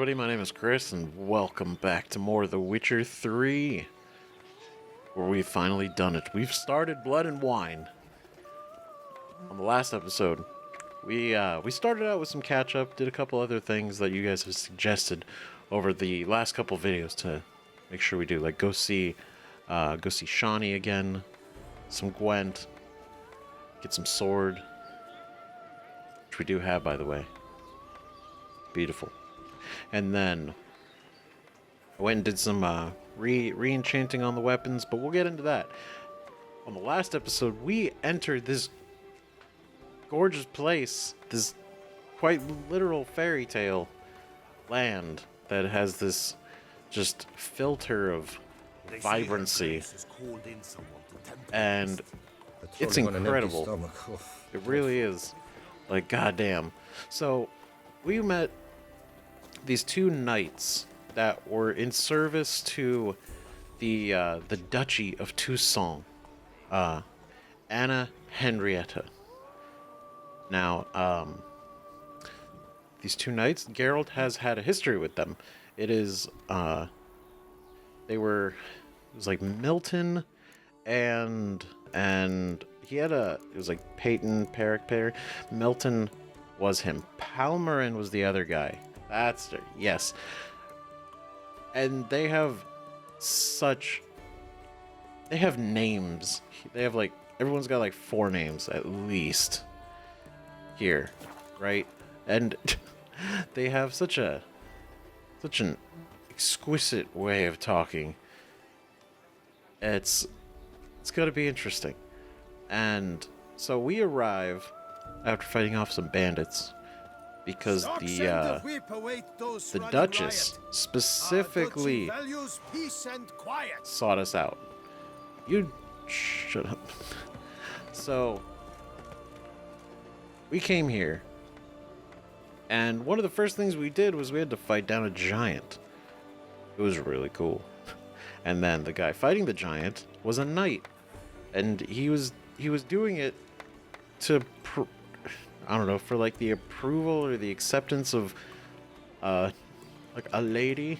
everybody, my name is Chris, and welcome back to more of The Witcher 3, where we've finally done it. We've started Blood and Wine. On the last episode, we started out with some catch-up, did a couple other things that you guys have suggested over the last couple videos to make sure we do, like go see Shawnee again, some Gwent, get some sword, which we do have, by the way. Beautiful. And then I went and did some re-enchanting on the weapons, but we'll get into that. On the last episode, we entered this gorgeous place, this quite literal fairy tale land that has this just filter of vibrancy. And it's incredible. It really is. Like, goddamn. So, we met these two knights that were in service to the Duchy of Toussaint, Anna Henrietta. Now, these two knights, Geralt has had a history with them. It is, it was like Milton, and he had it was like Peyton, Perry. Milton was him. Palmerin was the other guy. Yes. And they have names. They have everyone's got like 4 names at least here, right? And they have such an exquisite way of talking. It's got to be interesting. And so we arrive after fighting off some bandits, because the Duchess specifically sought us out. You shut up. So we came here, and one of the first things we did was we had to fight down a giant. It was really cool. And then the guy fighting the giant was a knight, and he was doing it to I don't know, for like the approval or the acceptance of like a lady.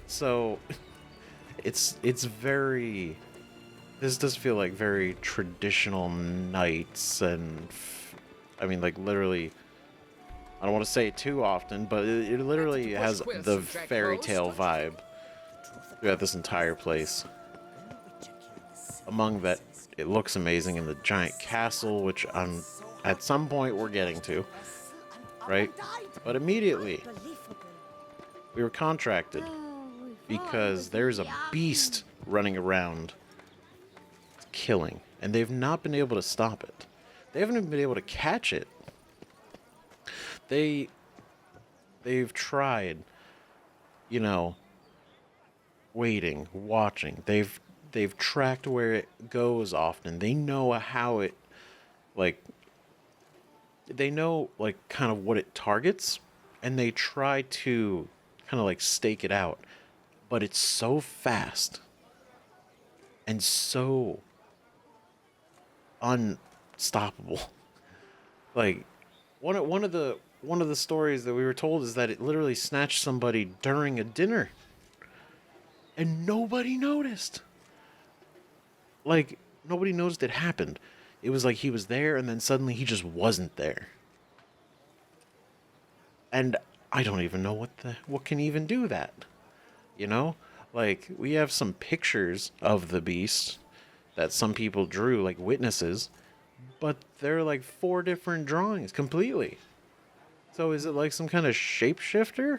So this does feel like very traditional knights, and I mean, like, literally, I don't want to say it too often, but it literally has the fairy tale vibe throughout this entire place. Among that, it looks amazing in the giant castle, which at some point we're getting to, right? But immediately, we were contracted because there's a beast running around killing, and they've not been able to stop it. They haven't even been able to catch it. They've tried, waiting, watching. They've tracked where it goes often. They know how it, they know, kind of what it targets, and they try to kind of, stake it out. But it's so fast and so unstoppable. One of the stories that we were told is that it literally snatched somebody during a dinner, and nobody noticed. Nobody noticed it happened. It was like he was there, and then suddenly he just wasn't there. And I don't even know what can even do that. We have some pictures of the beast that some people drew, like witnesses, but they're 4 different drawings completely. So is it like some kind of shapeshifter?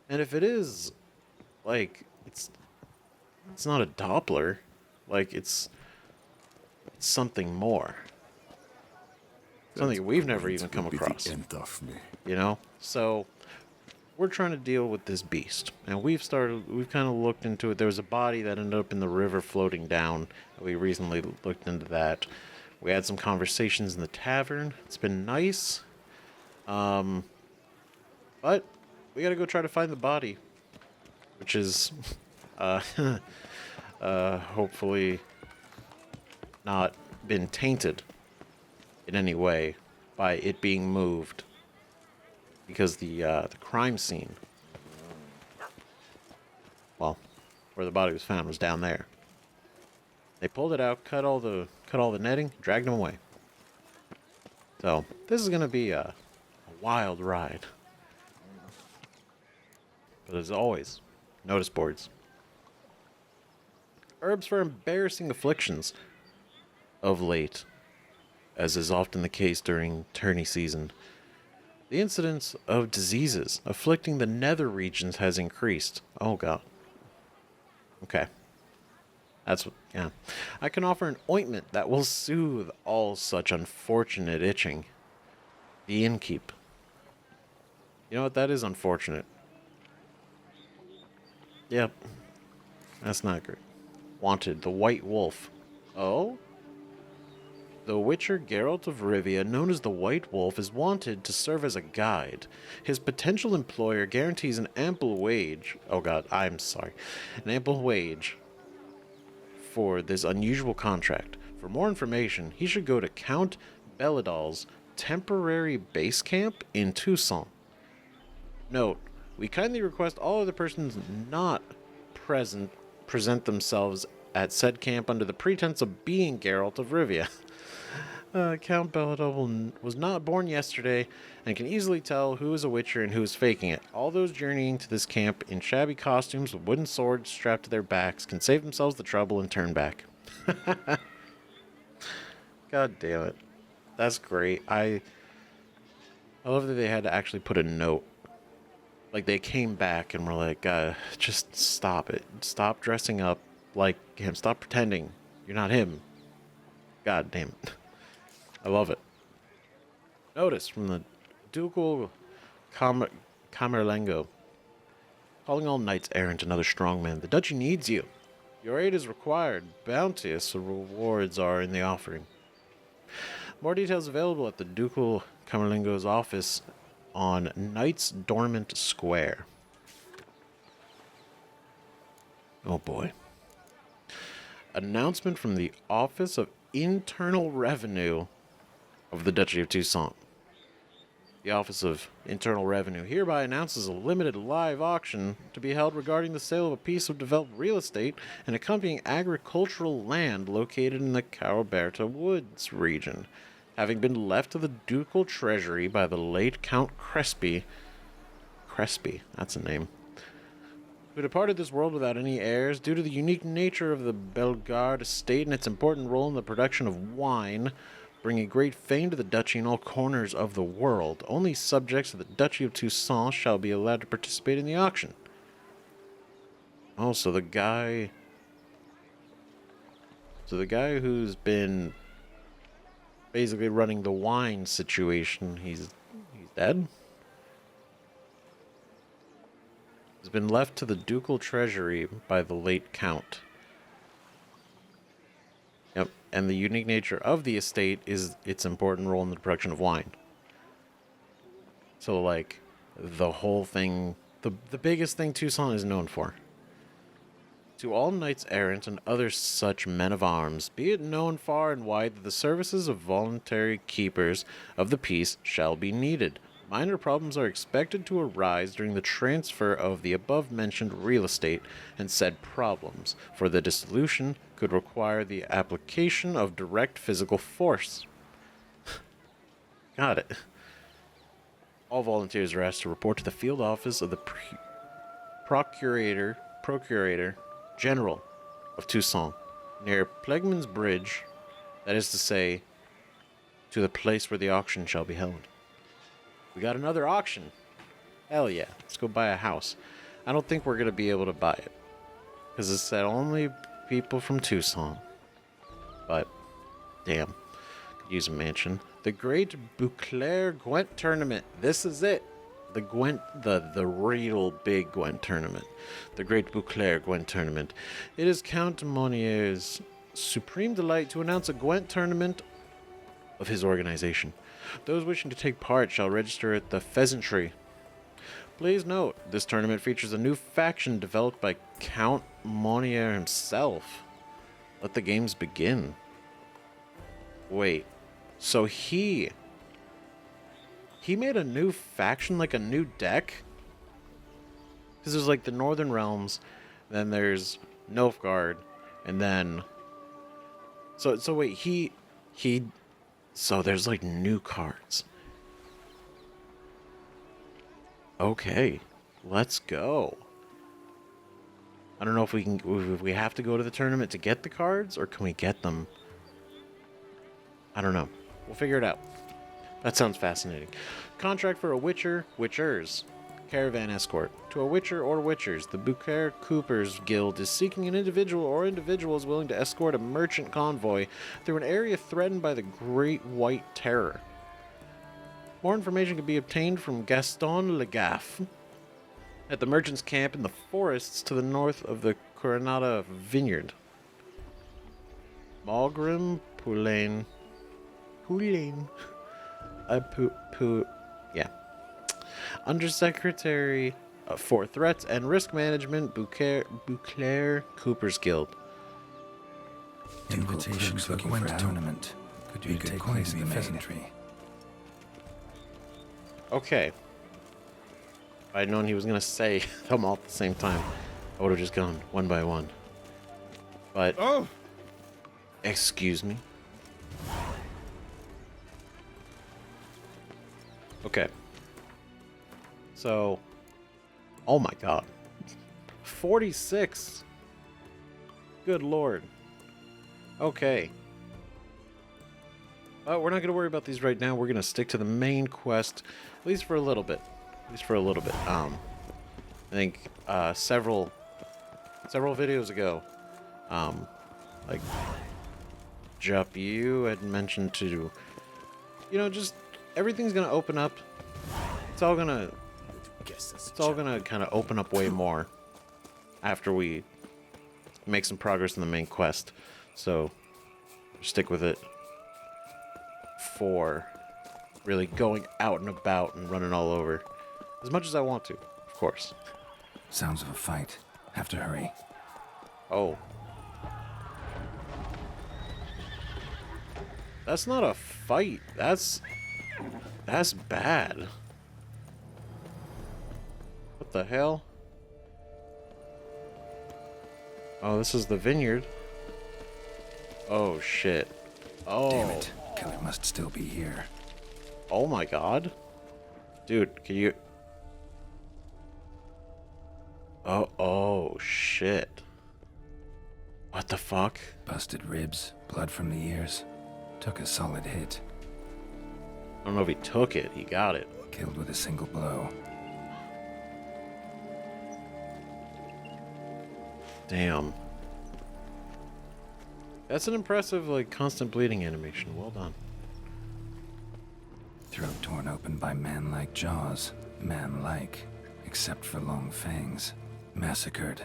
And if it is, it's not a Doppler. It's something more. Something we've never even come across. So we're trying to deal with this beast. And we've kind of looked into it. There was a body that ended up in the river floating down. We recently looked into that. We had some conversations in the tavern. It's been nice. But we gotta go try to find the body, which is hopefully not been tainted in any way by it being moved, because the crime scene well, where the body was found was down there. They pulled it out, cut all the netting, dragged him away. So this is gonna be a wild ride. But as always, notice boards. Herbs for embarrassing afflictions. Of late, as is often the case during tourney season, the incidence of diseases afflicting the nether regions has increased. Oh god. Okay. Yeah. I can offer an ointment that will soothe all such unfortunate itching. The innkeep. You know what? That is unfortunate. Yep. That's not great. Wanted, the White Wolf. Oh? The Witcher Geralt of Rivia, known as the White Wolf, is wanted to serve as a guide. His potential employer guarantees an ample wage. Oh god, I'm sorry. An ample wage for this unusual contract. For more information, he should go to Count Belladal's temporary base camp in Toussaint. Note, we kindly request all other persons not present present themselves at said camp under the pretense of being Geralt of Rivia. Count Belladal was not born yesterday and can easily tell who is a witcher and who is faking it. All those journeying to this camp in shabby costumes with wooden swords strapped to their backs can save themselves the trouble and turn back. God damn it. That's great. I love that they had to actually put a note. Like, they came back and were like, just stop it. Stop dressing up like him. Stop pretending you're not him. God damn it. I love it. Notice from the Ducal Camerlengo. Calling all knights errant and other strong men. The duchy needs you. Your aid is required. Bounteous rewards are in the offering. More details available at the Ducal Camerlengo's office on Knights Dormant Square. Oh boy. Announcement from the Office of Internal Revenue of the Duchy of Toussaint. The Office of Internal Revenue hereby announces a limited live auction to be held regarding the sale of a piece of developed real estate and accompanying agricultural land located in the Caraberta Woods region, having been left to the ducal treasury by the late Count Crespi, that's a name, who departed this world without any heirs due to the unique nature of the Bellegarde estate and its important role in the production of wine, bringing great fame to the duchy in all corners of the world. Only subjects of the Duchy of Toussaint shall be allowed to participate in the auction. Oh, so the guy who's been basically running the wine situation, he's dead? Has been left to the ducal treasury by the late count. Yep, and the unique nature of the estate is its important role in the production of wine. So, like, the whole thing, the biggest thing Toussaint is known for. To all knights errant and other such men of arms, be it known far and wide that the services of voluntary keepers of the peace shall be needed. Minor problems are expected to arise during the transfer of the above-mentioned real estate, and said problems, for the dissolution, could require the application of direct physical force. Got it. All volunteers are asked to report to the field office of the Procurator General of Toussaint, near Plegman's Bridge, that is to say, to the place where the auction shall be held. We got another auction. Hell yeah. Let's go buy a house. I don't think we're going to be able to buy it, because it said only people from Toussaint. But, damn. Could use a mansion. The Great Beauclair Gwent Tournament. This is it. The Gwent, the real big Gwent Tournament. The Great Beauclair Gwent Tournament. It is Count Monier's supreme delight to announce a Gwent Tournament of his organization. Those wishing to take part shall register at the Pheasantry. Please note, this tournament features a new faction developed by Count Monnier himself. Let the games begin. Wait, so he made a new faction, like a new deck? Because there's like the Northern Realms, Then there's Nilfgaard, and then so wait, he so there's like new cards. Okay, let's go. I don't know if we have to go to the tournament to get the cards, or can we get them? I don't know. We'll figure it out. That sounds fascinating. Contract for a Witcher, Witchers. Caravan escort. To a Witcher or Witchers, the Beauclair Coopers Guild is seeking an individual or individuals willing to escort a merchant convoy through an area threatened by the Great White Terror. More information can be obtained from Gaston Legaffe at the merchant's camp in the forests to the north of the Coronada Vineyard. Malgrim Poulain. Yeah. Undersecretary for Threats and Risk Management, Beauclair Coopers Guild. Invitation to a Gwent tournament. Could you take place in the pheasantry? Okay. If I'd known he was going to say them all at the same time, I would have just gone one by one. But... Oh! Excuse me? Okay. So... Oh my god. 46! Good lord. Okay. But we're not going to worry about these right now. We're going to stick to the main quest, at least for a little bit. I think several videos ago, like Jup, you had mentioned to, just everything's gonna open up. It's all gonna kind of open up way more after we make some progress in the main quest. So stick with it for really going out and about and running all over. As much as I want to, of course. Sounds of a fight. Have to hurry. Oh. That's not a fight. That's bad. What the hell? Oh, this is the vineyard. Oh, shit. Oh. Damn it. Killer must still be here. Oh my god. Dude, can you... Oh, shit. What the fuck? Busted ribs, blood from the ears. Took a solid hit. I don't know if he took it. He got it. Killed with a single blow. Damn. That's an impressive, constant bleeding animation. Well done. Throat torn open by man-like jaws. Man-like, except for long fangs. Massacred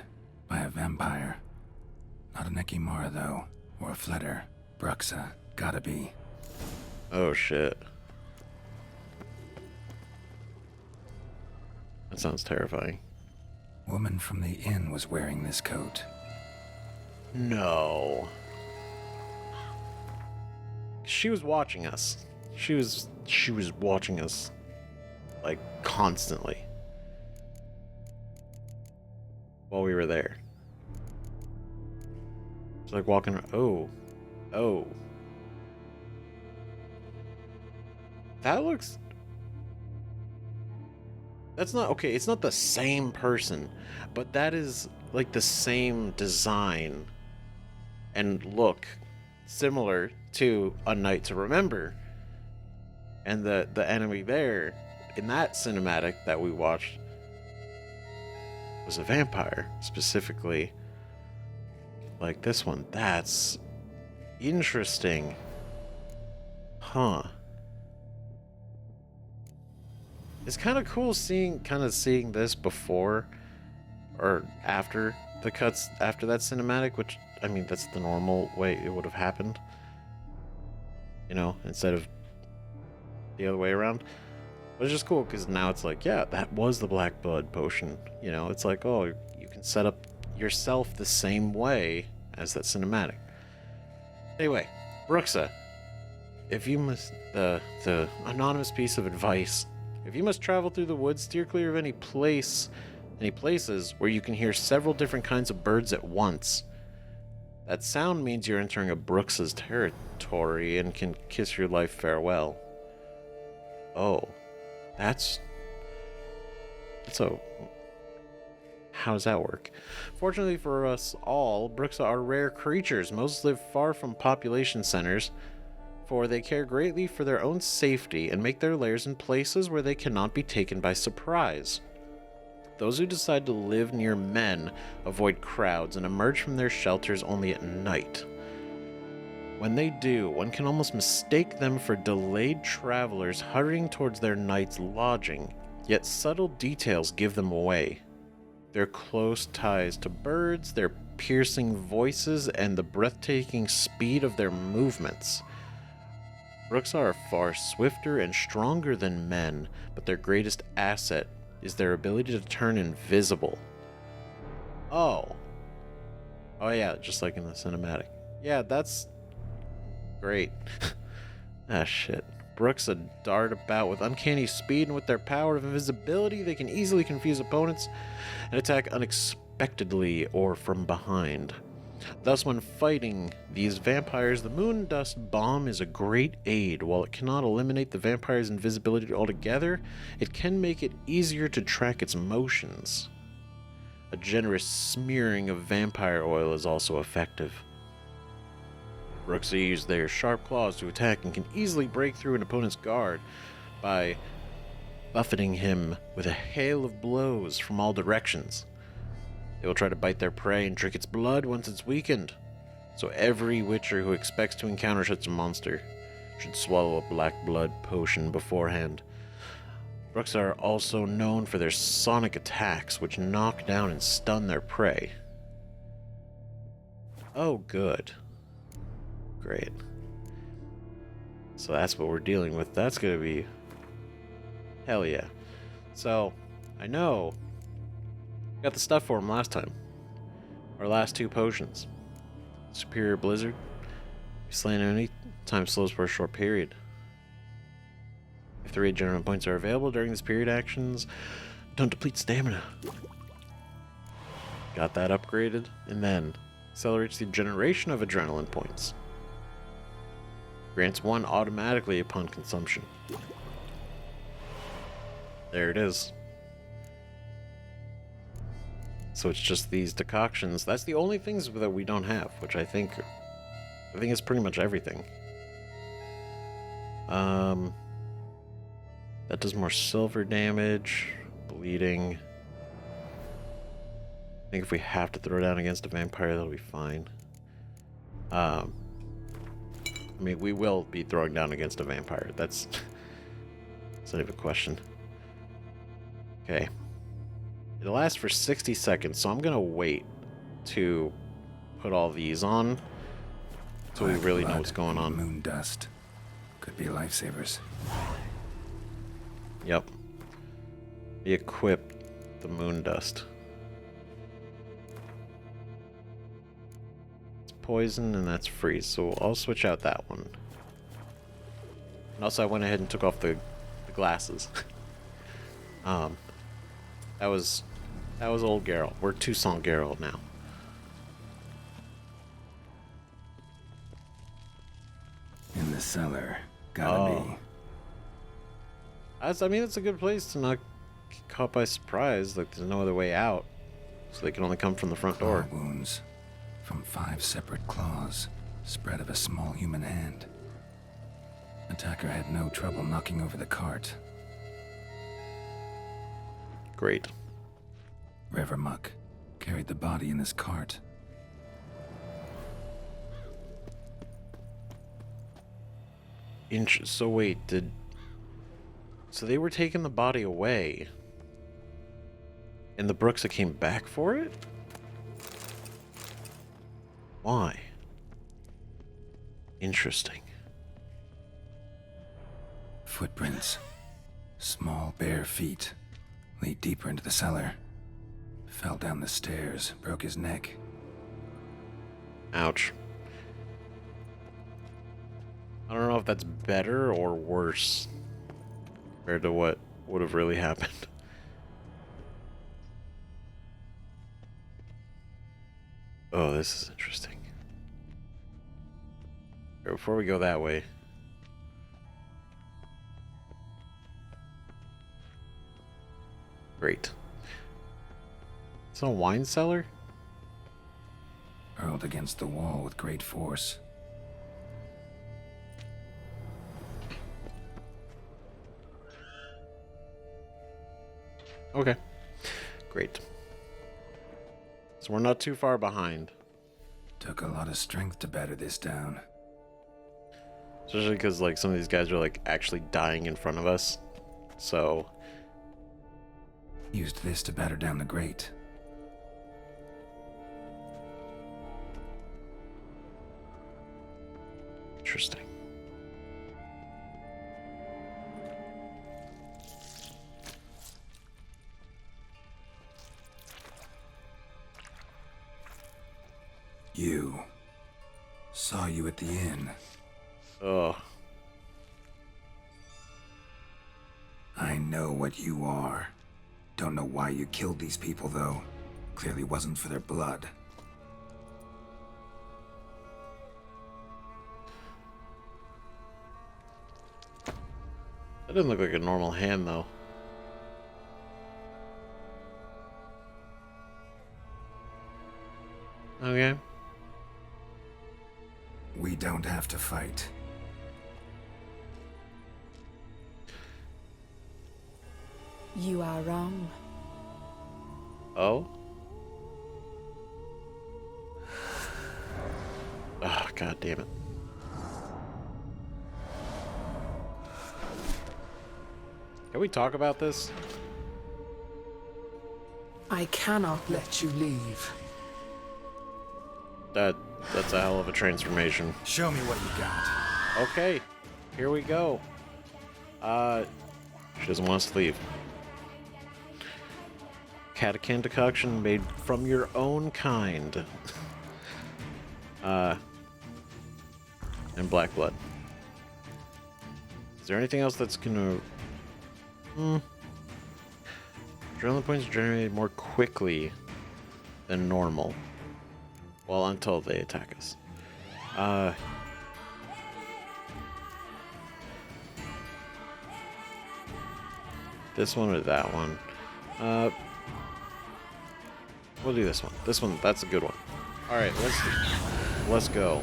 by a vampire. Not an Ekimara, though, or a Fletter. Bruxa, gotta be. Oh, shit. That sounds terrifying. Woman from the inn was wearing this coat. No. She was watching us. She was watching us, constantly. While we were there. It's like walking around. Oh. That looks... That's not... Okay, it's not the same person. But that is, the same design and look similar to A Night to Remember. And the enemy there, in that cinematic that we watched, was a vampire, specifically. Like this one. That's interesting. Huh. It's kind of cool seeing this before or after the cuts, after that cinematic, which, I mean, that's the normal way it would have happened. Instead of the other way around. But it's just cool because now it's like, yeah, that was the black blood potion. It's like, oh, you can set up yourself the same way as that cinematic. Anyway, Bruxa, if you must, the anonymous piece of advice, if you must travel through the woods, steer clear of any place Any places where you can hear several different kinds of birds at once. That sound means you're entering a bruxa's territory and can kiss your life farewell. Oh, so how does that work? Fortunately for us all, bruxa are rare creatures. Most live far from population centers, for they care greatly for their own safety and make their lairs in places where they cannot be taken by surprise. Those who decide to live near men avoid crowds and emerge from their shelters only at night. When they do, one can almost mistake them for delayed travelers hurrying towards their night's lodging, yet subtle details give them away. Their close ties to birds, their piercing voices, and the breathtaking speed of their movements. Bruxa are far swifter and stronger than men, but their greatest asset is their ability to turn invisible. Oh yeah, just like in the cinematic. Yeah, that's great. Ah, shit. Bruxa dart about with uncanny speed, and with their power of invisibility, they can easily confuse opponents and attack unexpectedly or from behind. Thus, when fighting these vampires, the moon dust bomb is a great aid. While it cannot eliminate the vampire's invisibility altogether, it can make it easier to track its motions. A generous smearing of vampire oil is also effective. Bruxa use their sharp claws to attack and can easily break through an opponent's guard by buffeting him with a hail of blows from all directions. They will try to bite their prey and drink its blood once it's weakened, so every witcher who expects to encounter such a monster should swallow a black blood potion beforehand. Bruxa are also known for their sonic attacks, which knock down and stun their prey. Oh, good. Great. So that's what we're dealing with. That's gonna be... hell yeah. So, I know... got the stuff for him last time. Our last 2 potions. Superior Blizzard. Slain enemy. Time slows for a short period. If the regeneration points are available during this period, actions don't deplete stamina. Got that upgraded. And then accelerates the generation of adrenaline points. Grants 1 automatically upon consumption. There it is. So it's just these decoctions. That's the only things that we don't have, which I think is pretty much everything. That does more silver damage, bleeding. I think if we have to throw down against a vampire, that'll be fine. I mean, we will be throwing down against a vampire. That's not even a question. Okay. It'll last for 60 seconds, so I'm gonna wait to put all these on so we really know what's going on. Moon dust could be lifesavers. Yep. We equip the moon dust. It's poison and that's freeze, so I'll switch out that one. And also I went ahead and took off the glasses. That was old Geralt. We're Toussaint Geralt now. In the cellar. Gotta be. I mean, it's a good place to not get caught by surprise. Like, there's no other way out. So they can only come from the front door. Claw wounds from 5 separate claws, spread of a small human hand. Attacker had no trouble knocking over the cart. Great. River muck carried the body in this cart. So wait, so they were taking the body away, and the bruxa came back for it? Why? Interesting. Footprints. Small bare feet. Lead deeper into the cellar. Fell down the stairs, broke his neck. Ouch. I don't know if that's better or worse compared to what would have really happened. Oh, this is interesting. Before we go that way. Great. It's a wine cellar? Hurled against the wall with great force. Okay. Great. So we're not too far behind. Took a lot of strength to batter this down. Especially because, like, some of these guys are, like, actually dying in front of us. So... Used this to batter down the grate. Interesting. You. Saw you at the inn. Ugh. I know what you are. Don't know why you killed these people, though. Clearly wasn't for their blood. That doesn't look like a normal hand, though. Okay. We don't have to fight. You are wrong. Oh? Oh, god damn it. Can we talk about this? I cannot let you leave. That's a hell of a transformation. Show me what you got. Okay, here we go. She doesn't want us to leave. Catachan decoction made from your own kind. And black blood. Is there anything else that's gonna... Adrenaline points are generated more quickly than normal. Well, until they attack us. This one or that one? We'll do this one. This one, that's a good one. Alright, let's go.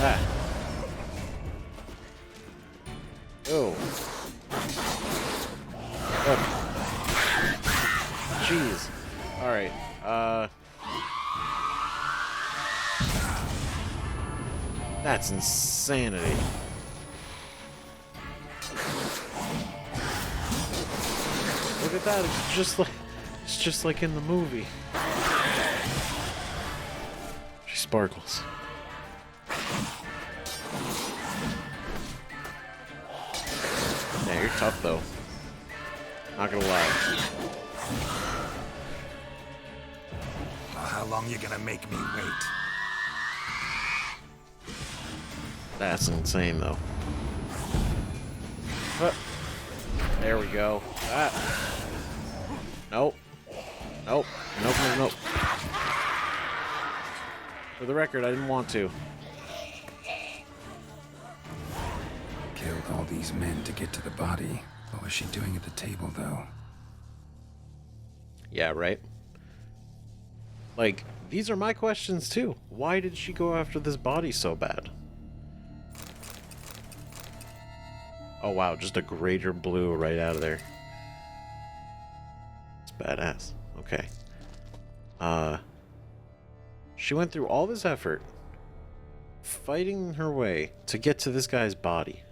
Ah. Oh. Jeez. Alright, that's insanity. Look at that, it's just like in the movie. She sparkles. Yeah, you're tough though. Not gonna lie. Well, how long you gonna make me wait? That's insane though. There we go. Ah. Nope. Nope. Nope, nope, nope. For the record, I didn't want to. Killed all these men to get to the body. What was she doing at the table, though? Yeah, right? Like, these are my questions too. Why did she go after this body so bad? Oh wow, just a greater blue right out of there. It's badass. Okay. She went through all this effort fighting her way to get to this guy's body.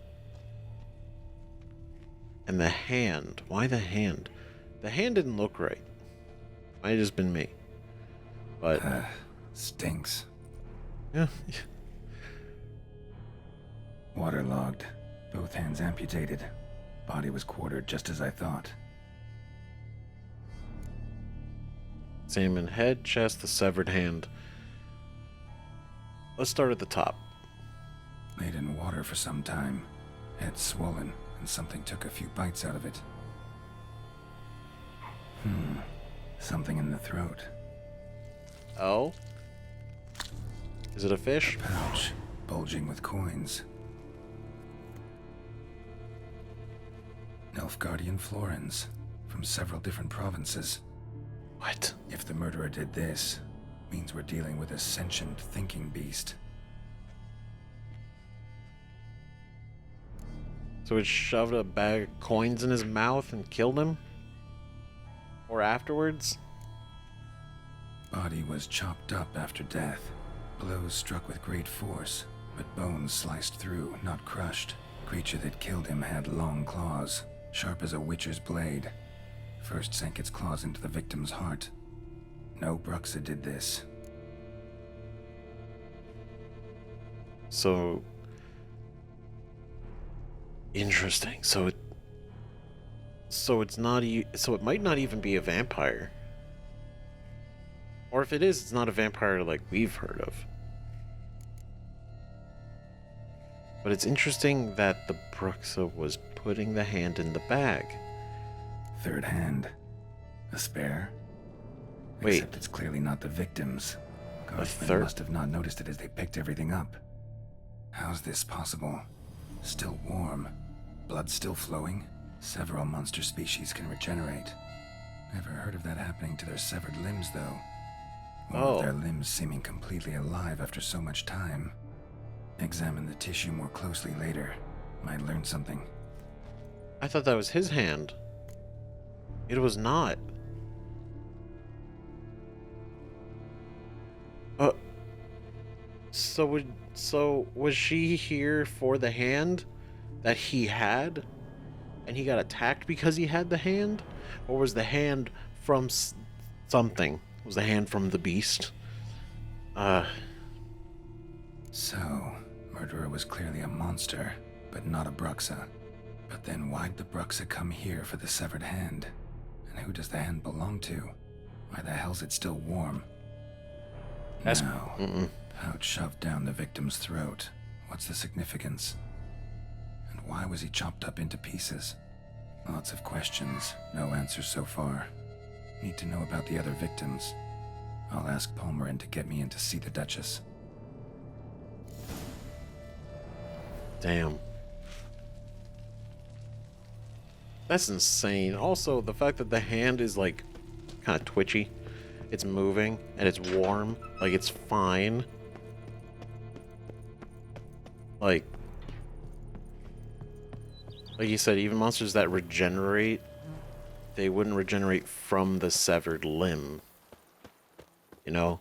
And the hand. Why the hand? The hand didn't look right. Might have just been me. But Stinks. yeah. Waterlogged. Both hands amputated. Body was quartered just as I thought. Same in head, chest, the severed hand. Let's start at the top. Laid in water for some time. Head swollen, and something took a few bites out of it. Something in the throat. Oh? Is it a fish? Pouch, bulging with coins. Nilfgaardian florins, from several different provinces. What? If the murderer did this, means we're dealing with a sentient thinking beast. So it shoved a bag of coins in his mouth and killed him? Or afterwards? Body was chopped up after death. Blows struck with great force, but bones sliced through, not crushed. Creature that killed him had long claws, sharp as a witcher's blade. First sank its claws into the victim's heart. No bruxa did this. So... interesting. So it's not so it might not even be a vampire. Or if it is, it's not a vampire like we've heard of. But it's interesting that the bruxa was putting the hand in the bag. Third hand. A spare? Wait. Except it's clearly not the victim's. Guardsmen third- must have not noticed it as they picked everything up. How's this possible? Still warm. Blood still flowing? Several monster species can regenerate. Never heard of that happening to their severed limbs, though. Or of their limbs seeming completely alive after so much time. Examine the tissue more closely later. Might learn something. I thought that was his hand. It was not. So was she here for the hand that he had? And he got attacked because he had the hand? Or was the hand from something? Was the hand from the beast? So, murderer was clearly a monster, but not a bruxa. But then why'd the bruxa come here for the severed hand? And who does the hand belong to? Why the hell's it still warm? No. Pouch shoved down the victim's throat. What's the significance? And why was he chopped up into pieces? Lots of questions, no answers so far. Need to know about the other victims. I'll ask Palmerin to get me in to see the Duchess. Damn. That's insane. Also, the fact that the hand is like kind of twitchy. It's moving and it's warm. Like it's fine. Like you said, even monsters that regenerate, they wouldn't regenerate from the severed limb. You know?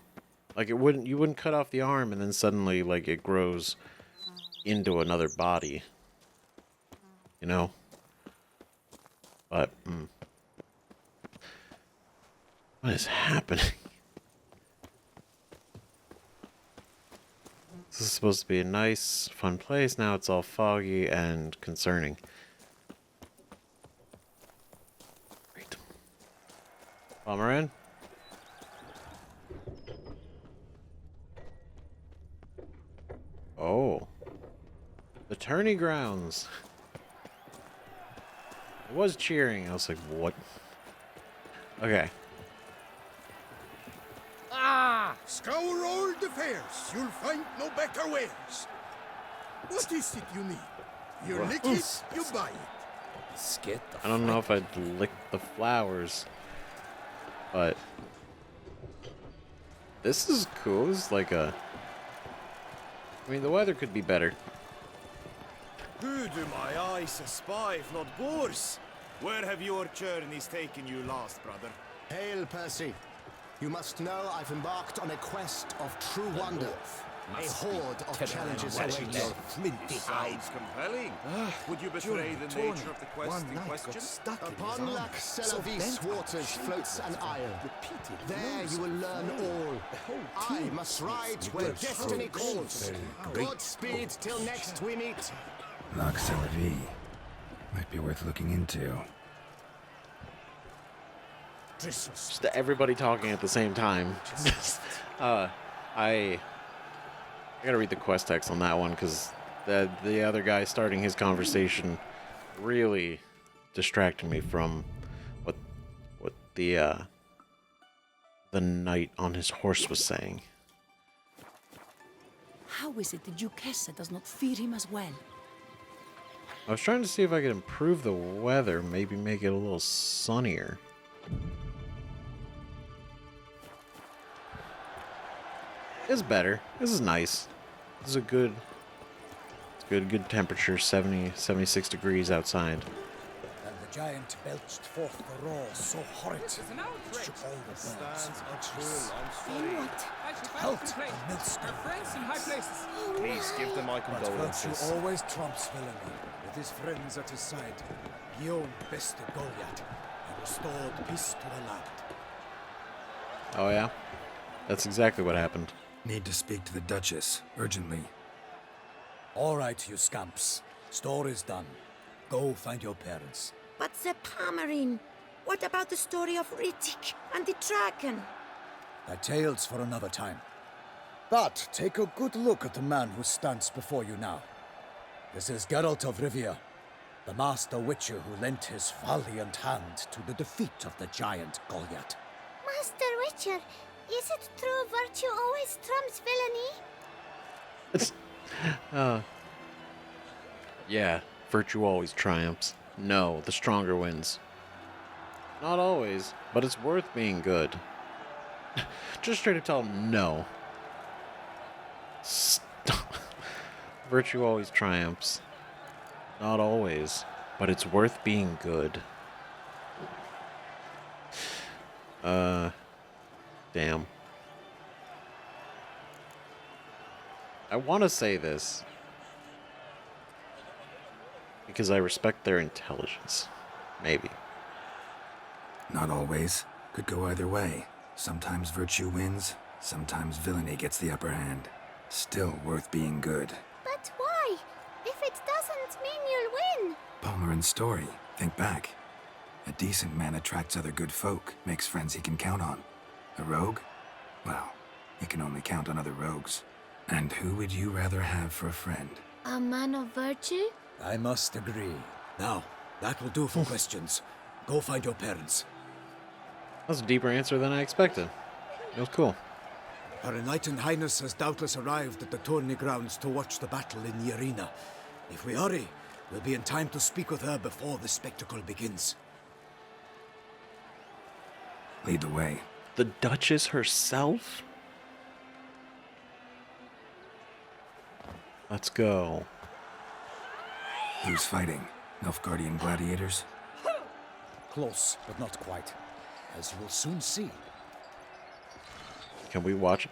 Like you wouldn't cut off the arm and then suddenly like it grows into another body. You know? But what is happening? This is supposed to be a nice, fun place. Now it's all foggy and concerning. Great. Palmerin? Oh. The tourney grounds. I was cheering. I was like, what? Okay. Scour all the fairs, you'll find no better wares. What is it you need? You lick it, you buy it. I don't know if I'd lick the flowers, but this is cool. This is like a... I mean, the weather could be better. Who do my eyes espy if not Boars? Where have your journeys taken you last, brother? Hail, Percy. You must know I've embarked on a quest of true wonder. A horde of challenges awaits. Sounds compelling. Would you betray the nature of the quest in question? Upon Lac Celavis waters floats an isle. There you will learn all. I must ride where destiny calls. Godspeed till next we meet. Lac Celavis. Might be worth looking into. Just everybody talking at the same time. I gotta read the quest text on that one because the other guy starting his conversation really distracted me from what the knight on his horse was saying. How is it the Duchess does not fear him as well? I was trying to see if I could improve the weather, maybe make it a little sunnier. It's better. This is nice. This is a good, good temperature, 76 degrees outside. And the giant belched forth the roar so horrid it shook all the birds. What? Halt the millstone. Friends in high places. Please give them my But virtue condolences. always trumps villainy. With his friends at his side, Guillaume bested Goliath and restored peace to the land. Oh yeah? That's exactly what happened. Need to speak to the Duchess, urgently. All right, you scamps. Story's done. Go find your parents. But the Palmerine, what about the story of Riddick and the dragon? That tale's for another time. But take a good look at the man who stands before you now. This is Geralt of Rivia, the master witcher who lent his valiant hand to the defeat of the giant Goliath. Master Witcher, is it true virtue always trumps villainy? Yeah, virtue always triumphs. No, the stronger wins. Not always, but it's worth being good. Just straight to tell him no. Stop. Virtue always triumphs. Not always, but it's worth being good. Damn. I want to say this because I respect their intelligence. Maybe. Not always. Could go either way. Sometimes virtue wins, sometimes villainy gets the upper hand. Still worth being good. But why? If it doesn't mean you'll win. Palmerin's story. Think back. A decent man attracts other good folk, makes friends he can count on. A rogue? Well, he can only count on other rogues. And who would you rather have for a friend? A man of virtue? I must agree. Now, that will do for questions. Go find your parents. That's a deeper answer than I expected. It was cool. Her Enlightened Highness has doubtless arrived at the tourney grounds to watch the battle in the arena. If we hurry, we'll be in time to speak with her before the spectacle begins. Lead the way. The Duchess herself? Let's go. Who's fighting? Nilfgaardian gladiators? Close, but not quite. As you will soon see. Can we watch?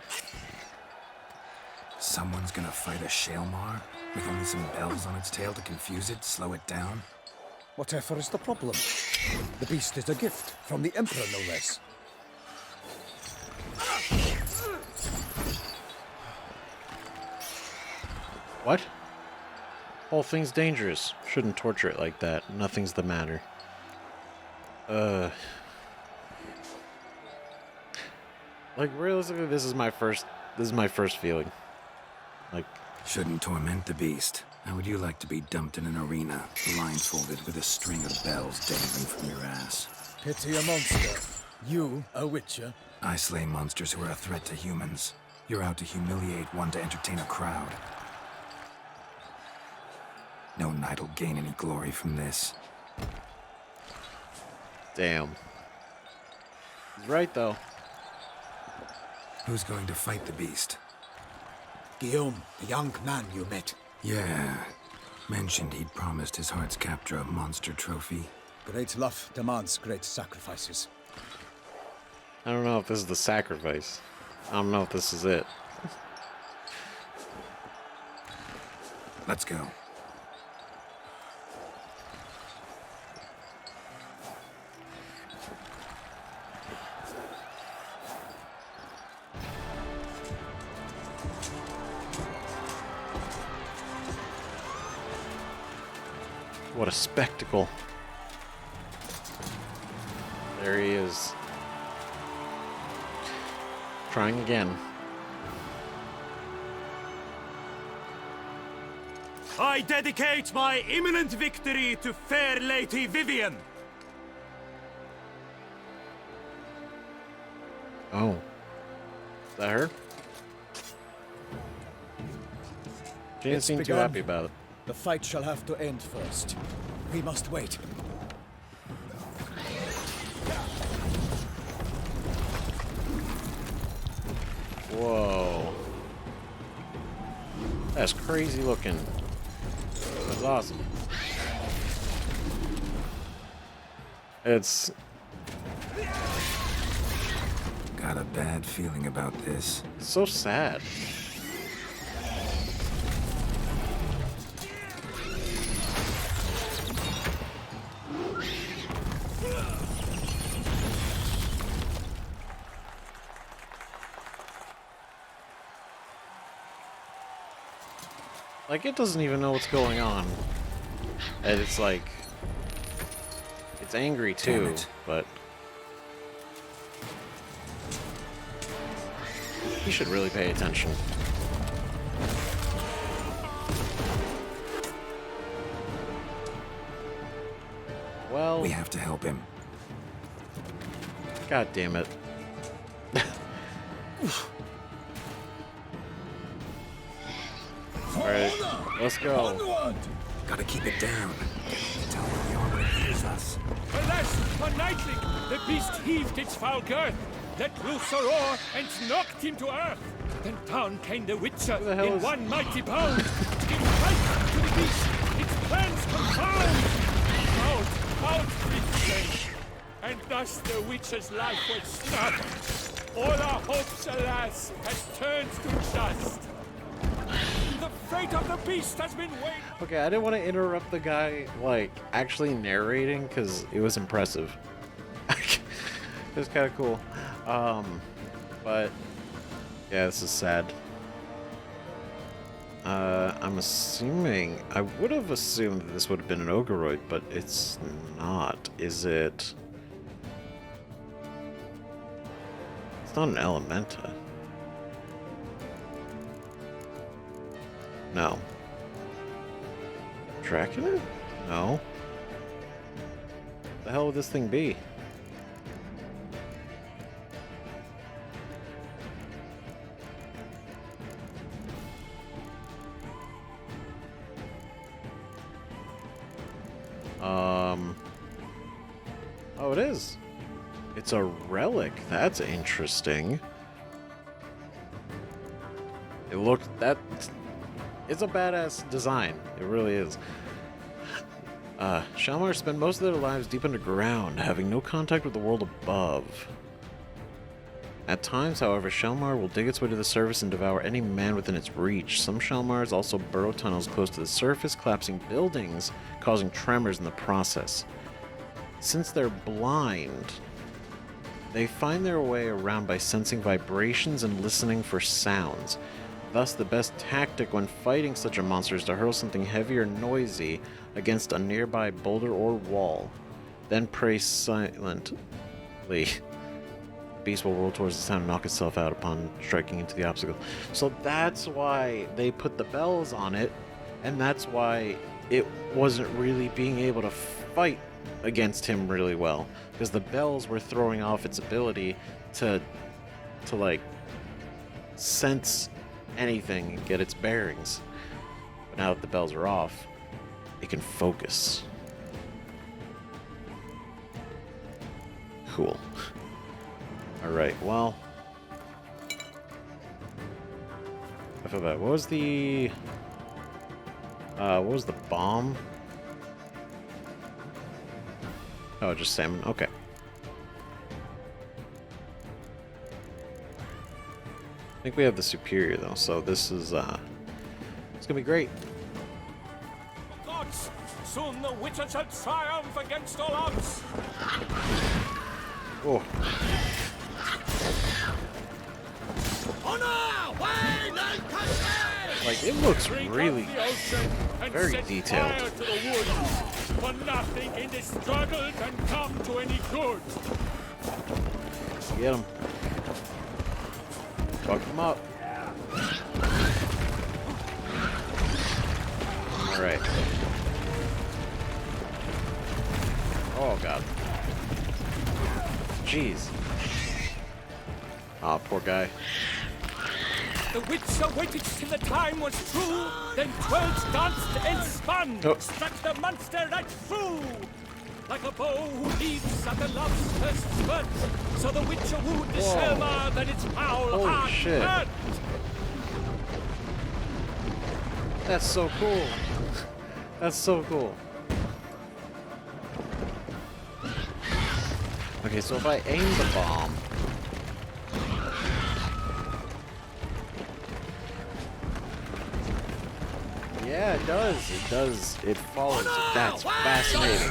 Someone's gonna fight a Shaelmar? With only some bells on its tail to confuse it, slow it down? Whatever is the problem? The beast is a gift from the Emperor, no less. What? Whole thing's dangerous. Shouldn't torture it like that. Nothing's the matter. Like realistically, this is my first feeling. Like, Shouldn't torment the beast. How would you like to be dumped in an arena, blindfolded with a string of bells dangling from your ass? Pity a monster. You, a witcher. I slay monsters who are a threat to humans. You're out to humiliate one to entertain a crowd. No knight will gain any glory from this. damn. He's right though. Who's going to fight the beast? Guillaume, the young man you met. Yeah. Mentioned he'd promised his heart's captor a monster trophy. Great love demands great sacrifices. I don't know if this is the sacrifice. I don't know if this is it. Let's go. What a spectacle. There he is. Trying again. I dedicate my imminent victory to fair Lady Vivian. Oh. Is that her? She didn't It's seem too begun. happy about it. The fight shall have to end first. We must wait. Whoa. That's crazy looking. That's awesome. It's Got a bad feeling about this. so sad. Like, it doesn't even know what's going on. And it's like... It's angry Damn too, it. but... He should really pay attention. Well... We have to help him. God damn it. Alright, let's go. Gotta keep it down. Tell him the armor hears us. Alas, for Nightling, the beast heaved its foul girth, let loose a roar, and knocked him to earth. Then down came the Witcher the hell in is- one mighty bound. In fight to the beast, its plans confound. Out with shame. And thus the Witcher's life was snuffed. All our hopes, alas, has turned to dust. The fate of the beast has been weighed. Okay, I didn't want to interrupt the guy, like, actually narrating, because it was impressive. It was kind of cool. But, yeah, this is sad. I'm assuming, I would have assumed that this would have been an Ogoroid, but it's not, is it? It's not an Elementa. No. Tracking it? No. The hell would this thing be? Oh, it is. It's a relic. That's interesting. It looked that. It's a badass design. It really is. Shalmar spend most of their lives deep underground, having no contact with the world above. At times, however, Shalmar will dig its way to the surface and devour any man within its reach. Some Shalmars also burrow tunnels close to the surface, collapsing buildings, causing tremors in the process. Since they're blind, they find their way around by sensing vibrations and listening for sounds. Thus, the best tactic when fighting such a monster is to hurl something heavy or noisy against a nearby boulder or wall. Then pray silently. The beast will roll towards the sound and knock itself out upon striking into the obstacle. So that's why they put the bells on it, and that's why it wasn't really being able to fight against him really well, because the bells were throwing off its ability to like sense anything and get its bearings. But now that the bells are off, it can focus. Cool. Alright, well, I feel bad. What was the bomb? Oh, just salmon. Okay. I think we have the superior though, so this is it's gonna be great. Gods, soon the Witcher shall triumph against all odds. Oh, Honor, wine and cascade! like it looks Drink of really the ocean and very set detailed. fire to the wood. For nothing in this struggle can come to any good. Get him. Fuck him up. Alright. Oh god. Jeez. Aw, poor guy. The Witcher waited till the time was true, then twirled, danced, and spun, struck the monster right through. Like a bow who leaves at the love's first spurt, so the Witcher wooed the Selma, then its foul heart hurt. That's so cool. That's so cool. Okay, so if I aim the bomb... Yeah, it does. It does. It follows. That's fascinating.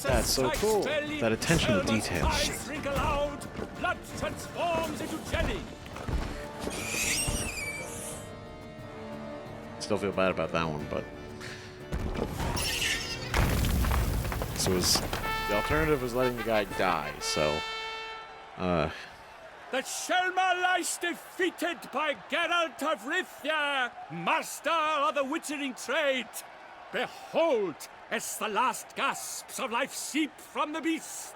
That's so cool. That attention to detail. Blood transforms into jelly. Still feel bad about that one, but... So the alternative was letting the guy die, so... The Selma lies defeated by Geralt of Rivia, master of the witchering trade. Behold, as the last gasps of life seep from the beast.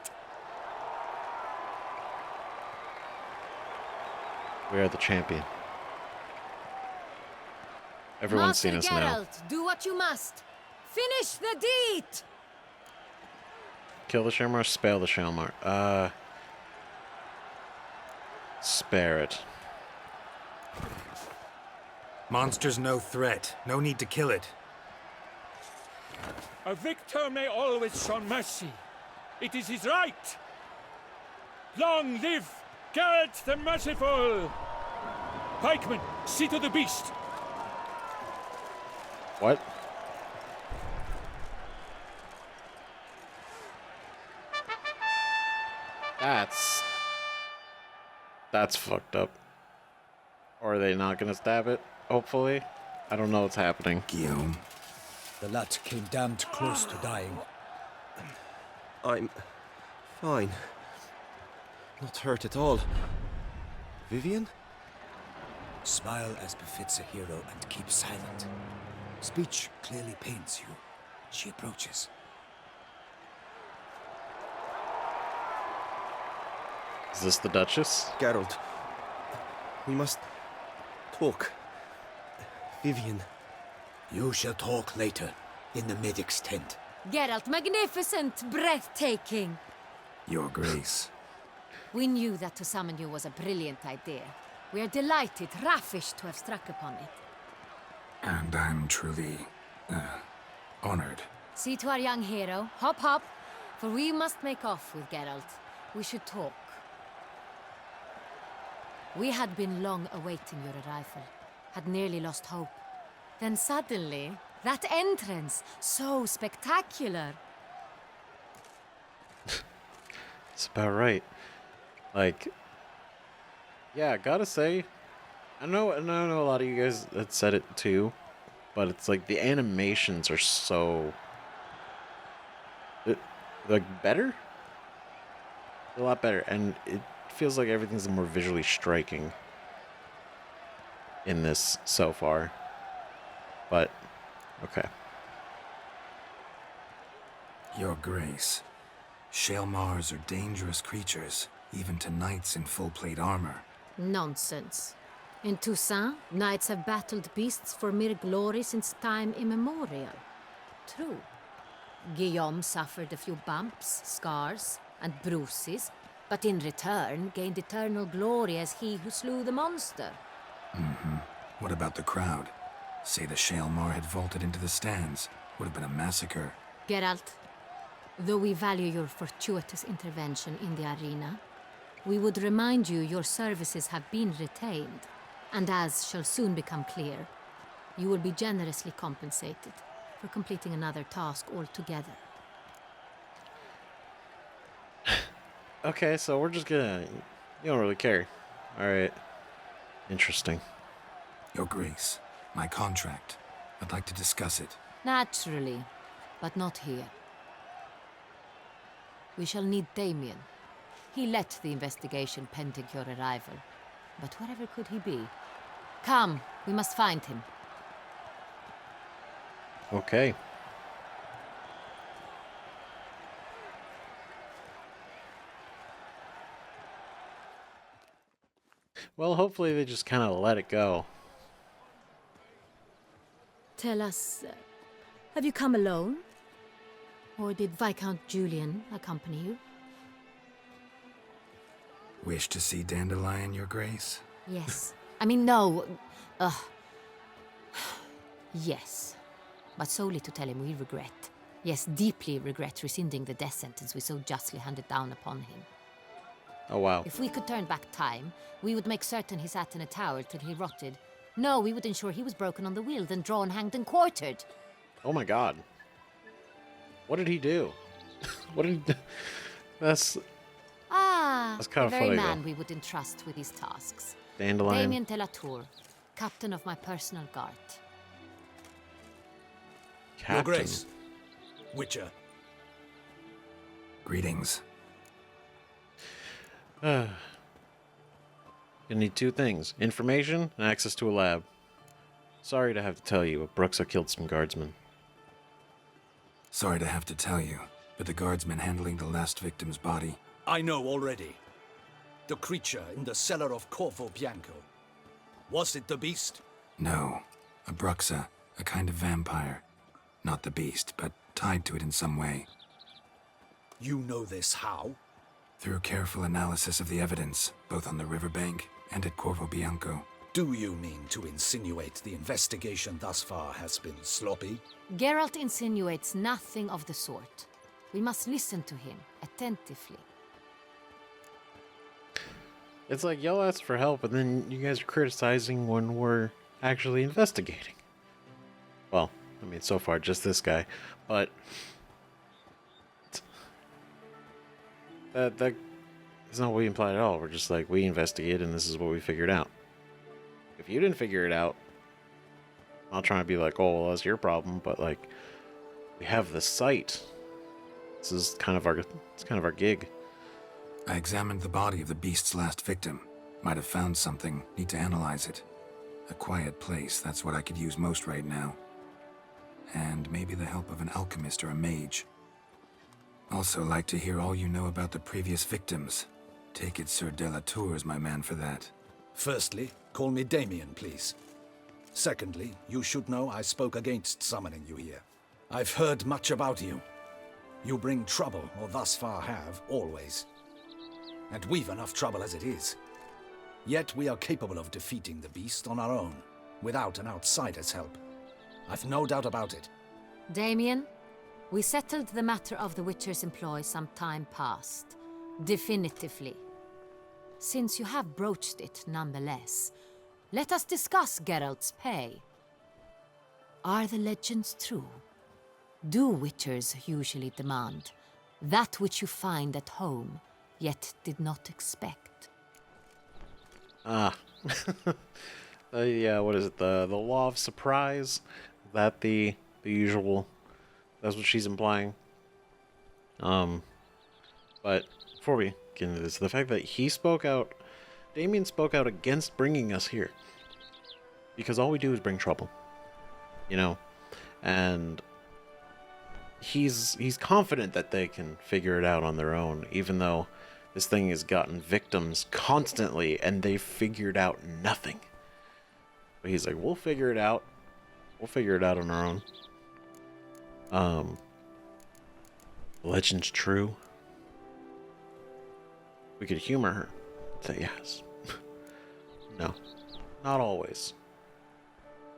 We are the champion. Everyone's seen us now. Geralt, do what you must. Finish the deed! Kill the Shelmar, spare the Shelmar. Spare it. Monster's no threat. No need to kill it. A victor may always show mercy. It is his right. Long live Geralt the Merciful! Pikemen, see to the beast. What? That's fucked up. Or are they not gonna stab it? Hopefully. I don't know what's happening. Guillaume. The lad came damned close to dying. I'm fine. Not hurt at all. Vivian? Smile as befits a hero and keep silent. Speech clearly pains you. She approaches. Is this the Duchess? Geralt. We must talk. Vivian. You shall talk later, in the medic's tent. Geralt, magnificent, breathtaking. Your Grace. We knew that to summon you was a brilliant idea. We are delighted, ravished to have struck upon it. And I'm truly, honored. See to our young hero. Hop, hop. For we must make off with Geralt. We should talk. We had been long awaiting your arrival. Had nearly lost hope. Then suddenly, that entrance, so spectacular. It's about right. Like, yeah, I gotta say, I know a lot of you guys had said it too, but it's like the animations are so, like, better? A lot better, and it feels like everything's more visually striking in this so far. But, okay. Your Grace. Shelmars are dangerous creatures, even to knights in full plate armor. Nonsense. In Toussaint, knights have battled beasts for mere glory since time immemorial. True. Guillaume suffered a few bumps, scars, and bruises, but in return gained eternal glory as he who slew the monster. What about the crowd? Say the Shelmar had vaulted into the stands. Would have been a massacre. Geralt, though we value your fortuitous intervention in the arena, we would remind you your services have been retained, and as shall soon become clear, you will be generously compensated for completing another task altogether. Okay, so we're just gonna... You don't really care. Alright. Interesting. Your Grace, my contract. I'd like to discuss it. Naturally, but not here. We shall need Damien. He led the investigation pending your arrival. But wherever could he be? Come, we must find him. Okay. Well, hopefully they just kind of let it go. Tell us, have you come alone? Or did Viscount Julian accompany you? Wish to see Dandelion, Your Grace? Yes. I mean, no. Yes. But solely to tell him we regret. Yes, deeply regret rescinding the death sentence we so justly handed down upon him. Oh, wow. If we could turn back time, we would make certain he sat in a tower till he rotted. No, we would ensure he was broken on the wheel, then drawn, hanged, and quartered. Oh my god. What did he do? What did he do? That's kind the of very funny, man though. we would entrust with these tasks. Dandelion. Damien de la Tour, captain of my personal guard. Captain. Your Grace. Witcher. Greetings. You need two things. Information and access to a lab. Sorry to have to tell you, but bruxa killed some guardsmen. Sorry to have to tell you, but the guardsman handling the last victim's body. I know already. The creature in the cellar of Corvo Bianco. Was it the beast? No, a bruxa, a kind of vampire. Not the beast, but tied to it in some way. You know this how? Through careful analysis of the evidence, both on the riverbank and at Corvo Bianco. Do you mean to insinuate the investigation thus far has been sloppy? Geralt insinuates nothing of the sort. We must listen to him attentively. It's like y'all ask for help, and then you guys are criticizing when we're actually investigating. Well, I mean, so far just this guy, but that is not what we implied at all. We're just like, we investigated, and this is what we figured out. If you didn't figure it out, I'm not trying to be like, oh, well, that's your problem, but like, we have the site. This is kind of our gig. I examined the body of the beast's last victim. Might have found something, need to analyze it. A quiet place, that's what I could use most right now. And maybe the help of an alchemist or a mage. Also like to hear all you know about the previous victims. Take it Sir de la Tour is my man for that. Firstly, call me Damien, please. Secondly, you should know I spoke against summoning you here. I've heard much about you. You bring trouble, or thus far have, always. And we've enough trouble as it is. Yet we are capable of defeating the beast on our own, without an outsider's help. I've no doubt about it. Damien, we settled the matter of the Witcher's employ some time past. Definitively. Since you have broached it nonetheless, let us discuss Geralt's pay. Are the legends true? Do Witchers usually demand that which you find at home, yet did not expect? Yeah, what is it? The law of surprise? That the usual? That's what she's implying. But before we get into this, the fact that he spoke out, Damien spoke out against bringing us here, because all we do is bring trouble, you know, and he's confident that they can figure it out on their own, even though this thing has gotten victims constantly and they've figured out nothing. But he's like, we'll figure it out. We'll figure it out on our own. The legend's true. We could humor her. Say yes. No. Not always.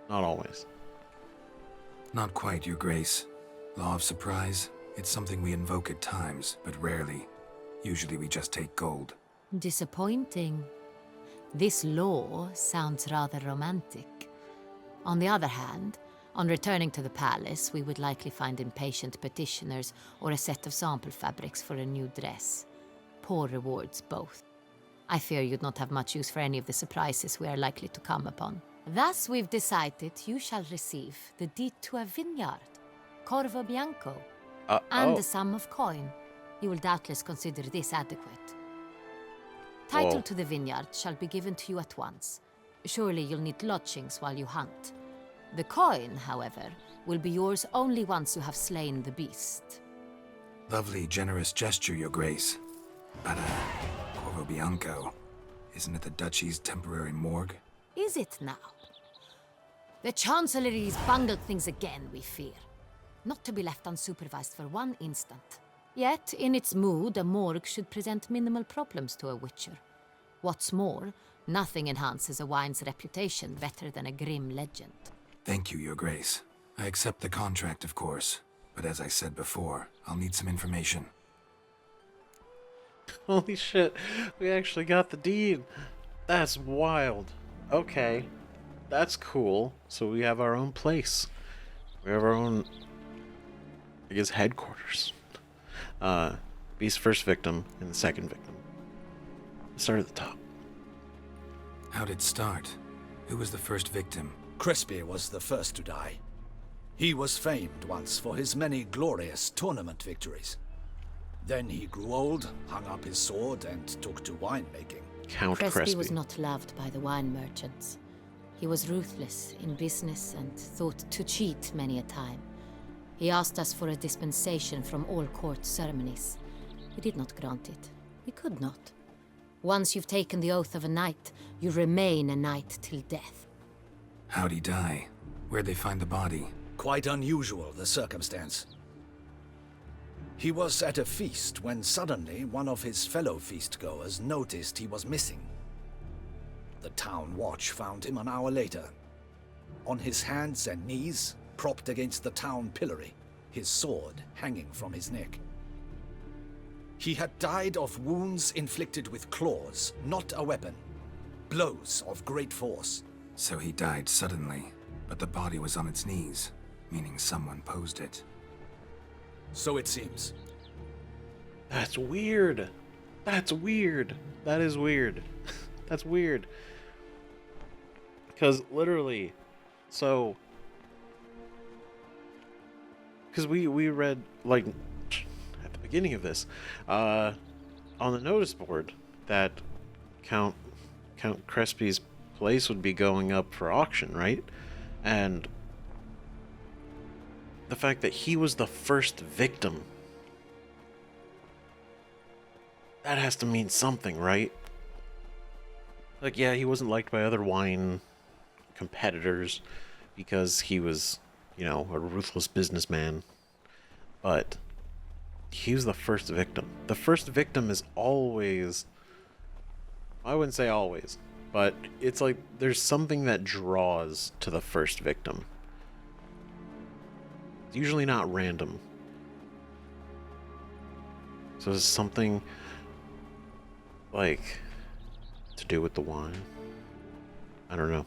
Not always. Not quite, Your Grace. Law of surprise, it's something we invoke at times, but rarely. Usually we just take gold. Disappointing. This law sounds rather romantic. On the other hand, on returning to the palace, we would likely find impatient petitioners or a set of sample fabrics for a new dress. Poor rewards both. I fear you'd not have much use for any of the surprises we are likely to come upon. Thus, we've decided you shall receive the deed to a vineyard, Corvo Bianco, and a sum of coin. You will doubtless consider this adequate. Title to the vineyard shall be given to you at once. Surely you'll need lodgings while you hunt. The coin, however, will be yours only once you have slain the beast. Lovely, generous gesture, Your Grace. But, Corvo Bianco. Isn't it the Duchy's temporary morgue? Is it now? The Chancellery's bungled things again, we fear. Not to be left unsupervised for one instant. Yet, in its mood, a morgue should present minimal problems to a witcher. What's more, nothing enhances a wine's reputation better than a grim legend. Thank you, Your Grace. I accept the contract, of course. But as I said before, I'll need some information. Holy shit, we actually got the deed. That's wild. Okay, that's cool. So we have our own place. We have our own, I guess, headquarters. Beast's first victim and the second victim. Let's start at the top. How'd it start? Who was the first victim? Crespi was the first to die. He was famed once for his many glorious tournament victories. Then he grew old, hung up his sword, and took to winemaking. Count Crespi was not loved by the wine merchants. He was ruthless in business and thought to cheat many a time. He asked us for a dispensation from all court ceremonies. We did not grant it. We could not. Once you've taken the oath of a knight, you remain a knight till death. How'd he die? Where'd they find the body? Quite unusual, the circumstance. He was at a feast when suddenly one of his fellow feastgoers noticed he was missing. The town watch found him an hour later. On his hands and knees, propped against the town pillory, his sword hanging from his neck. He had died of wounds inflicted with claws, not a weapon. Blows of great force. So he died suddenly, but the body was on its knees, meaning someone posed it. So it seems. That's weird. That's weird. That is weird. That's weird. Because literally, so... Because we read, like, at the beginning of this, on the notice board, that Count Crespi's place would be going up for auction, right? And the fact that he was the first victim, that has to mean something, right? Like, yeah, he wasn't liked by other wine competitors because he was, you know, a ruthless businessman. But he was the first victim. The first victim is always, I wouldn't say always, but it's like there's something that draws to the first victim. It's usually not random. So it's something like to do with the wine. I don't know.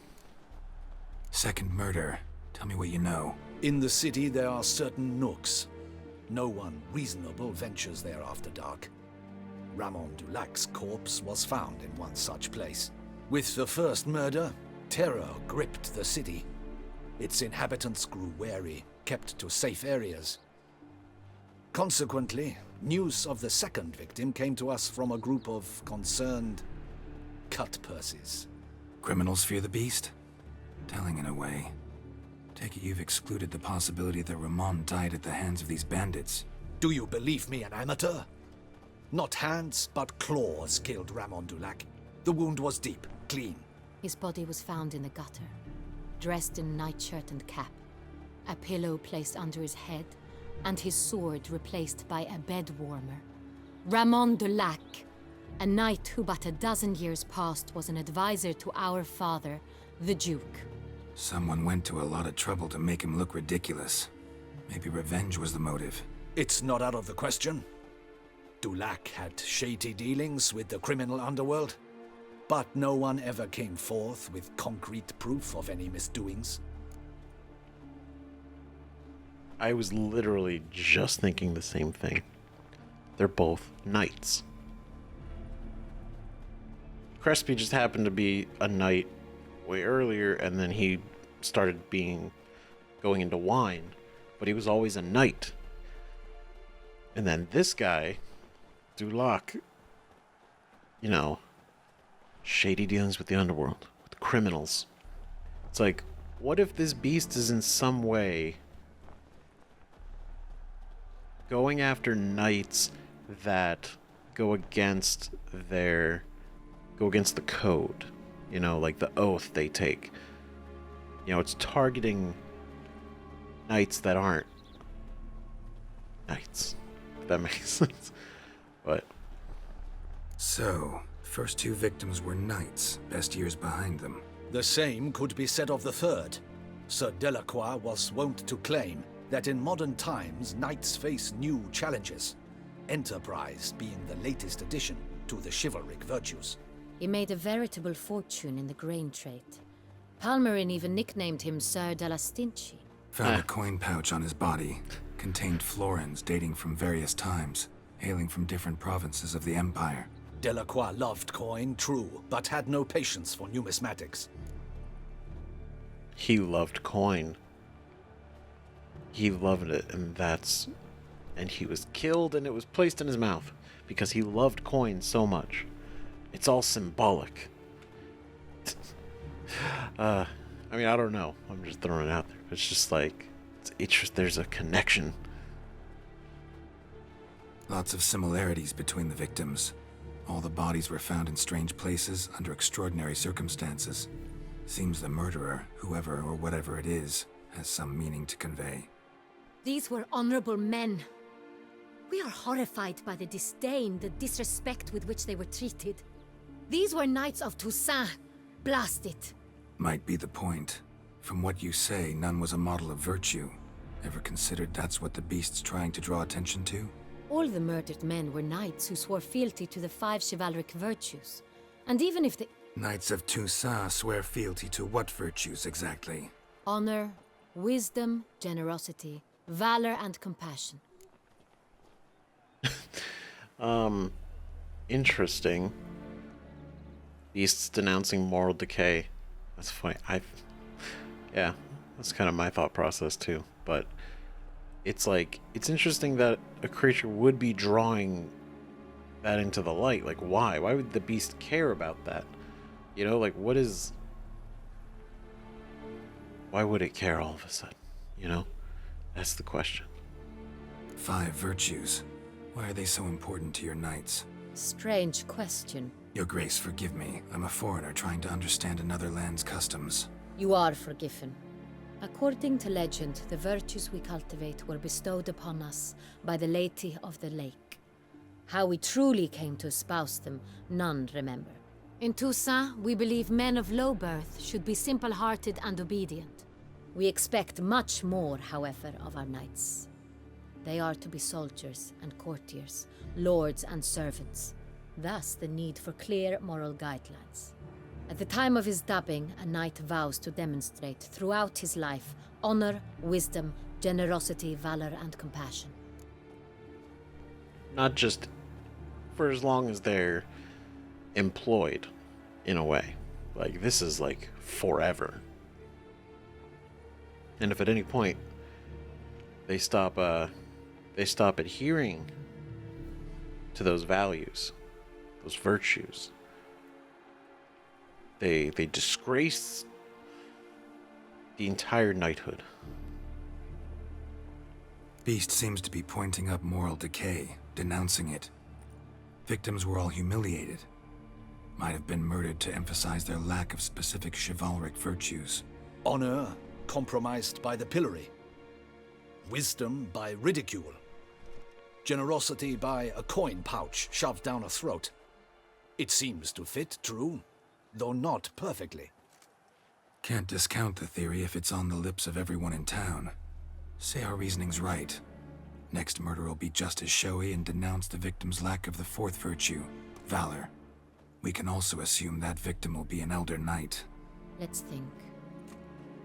Second murder. Tell me what you know. In the city there are certain nooks. No one reasonable ventures there after dark. Ramon Dulac's corpse was found in one such place. With the first murder, terror gripped the city. Its inhabitants grew wary, kept to safe areas. Consequently, news of the second victim came to us from a group of concerned cut-purses. Criminals fear the beast? Telling in a way. Take it you've excluded the possibility that Ramon died at the hands of these bandits. Do you believe me an amateur? Not hands, but claws killed Ramon Dulac. The wound was deep, clean. His body was found in the gutter, dressed in nightshirt and cap, a pillow placed under his head, and his sword replaced by a bed warmer. Ramon Dulac, a knight who but a dozen years past was an advisor to our father, the Duke. Someone went to a lot of trouble to make him look ridiculous. Maybe revenge was the motive. It's not out of the question. Dulac had shady dealings with the criminal underworld, but no one ever came forth with concrete proof of any misdoings. I was literally just thinking the same thing. They're both knights. Crespi just happened to be a knight way earlier, and then he started going into wine, but he was always a knight. And then this guy, Dulac, you know, shady dealings with the underworld, with criminals. It's like, what if this beast is in some way going after knights that go against their go against the code, you know, like the oath they take. You know, it's targeting knights that aren't knights, if that makes sense. But so, first two victims were knights, best years behind them. The same could be said of the third. Sir Delacroix was wont to claim that in modern times knights face new challenges, enterprise being the latest addition to the chivalric virtues. He made a veritable fortune in the grain trade. Palmerin even nicknamed him Sir de la Stinchi. Found a coin pouch on his body. Contained florins dating from various times, hailing from different provinces of the Empire. Delacroix loved coin, true, but had no patience for numismatics. he loved coin. He loved it, and he was killed and it was placed in his mouth because he loved coin so much. It's all symbolic. I mean, I don't know. I'm just throwing it out there. It's just like, there's a connection. Lots of similarities between the victims. All the bodies were found in strange places under extraordinary circumstances. Seems the murderer, whoever or whatever it is, has some meaning to convey. These were honorable men. We are horrified by the disdain, the disrespect with which they were treated. These were knights of Toussaint. Blast it. Might be the point. From what you say, none was a model of virtue. Ever considered that's what the beast's trying to draw attention to? All the murdered men were knights who swore fealty to the 5 chivalric virtues. And even if the Knights of Toussaint swear fealty to what virtues exactly? honor, wisdom, generosity, valor, and compassion. Interesting. Beasts denouncing moral decay. That's funny. Yeah, that's kind of my thought process too. But it's like, it's interesting that a creature would be drawing that into the light. Like, why? Why would the beast care about that? You know, like, what is... Why would it care all of a sudden? You know? That's the question. 5 virtues. Why are they so important to your knights? Strange question. Your Grace, forgive me. I'm a foreigner trying to understand another land's customs. You are forgiven. According to legend, the virtues we cultivate were bestowed upon us by the Lady of the Lake. How we truly came to espouse them, none remember. In Toussaint, we believe men of low birth should be simple-hearted and obedient. We expect much more, however, of our knights. They are to be soldiers and courtiers, lords and servants. Thus, the need for clear moral guidelines. At the time of his dubbing, a knight vows to demonstrate throughout his life honor, wisdom, generosity, valor, and compassion. Not just for as long as they're employed, in a way. Like, this is like forever. And if at any point they stop adhering to those values, those virtues, they disgrace the entire knighthood. Beast seems to be pointing up moral decay, denouncing it. Victims were all humiliated. Might have been murdered to emphasize their lack of specific chivalric virtues. Honor compromised by the pillory. Wisdom by ridicule. Generosity by a coin pouch shoved down a throat. It seems to fit, true, though not perfectly. Can't discount the theory if it's on the lips of everyone in town. Say our reasoning's right. Next murder will be just as showy and denounce the victim's lack of the 4th virtue, valor. We can also assume that victim will be an elder knight. Let's think.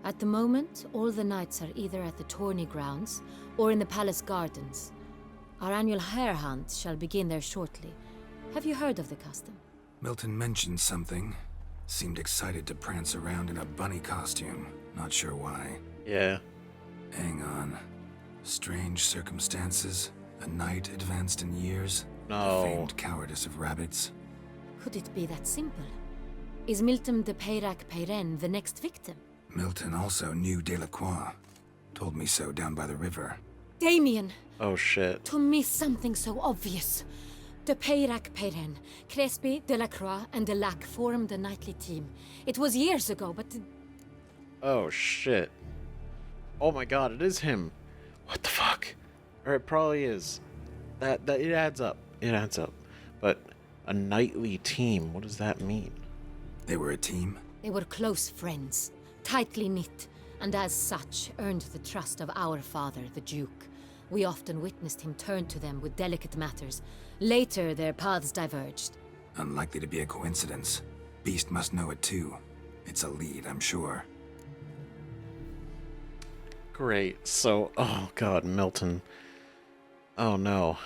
At the moment, all the knights are either at the tourney grounds or in the palace gardens. Our annual hare hunt shall begin there shortly. Have you heard of the custom? Milton mentioned something. Seemed excited to prance around in a bunny costume. Not sure why. Yeah. Hang on. Strange circumstances. A knight advanced in years. No. The famed cowardice of rabbits. Could it be that simple? Is Milton de Peyrac-Peyren the next victim? Milton also knew Delacroix. Told me so down by the river. Damien! Oh shit. To miss something so obvious. De Peyrac Peyren, Crespi, Delacroix, and Delac formed the knightly team. It was years ago, but... Oh, shit. Oh my god, it is him. What the fuck? Or it probably is. That it adds up. It adds up. But a knightly team, what does that mean? They were a team? They were close friends, tightly knit, and as such earned the trust of our father, the Duke. We often witnessed him turn to them with delicate matters. Later, their paths diverged. Unlikely to be a coincidence. Beast must know it too. It's a lead, I'm sure. Great. So, oh god, Milton. Oh no.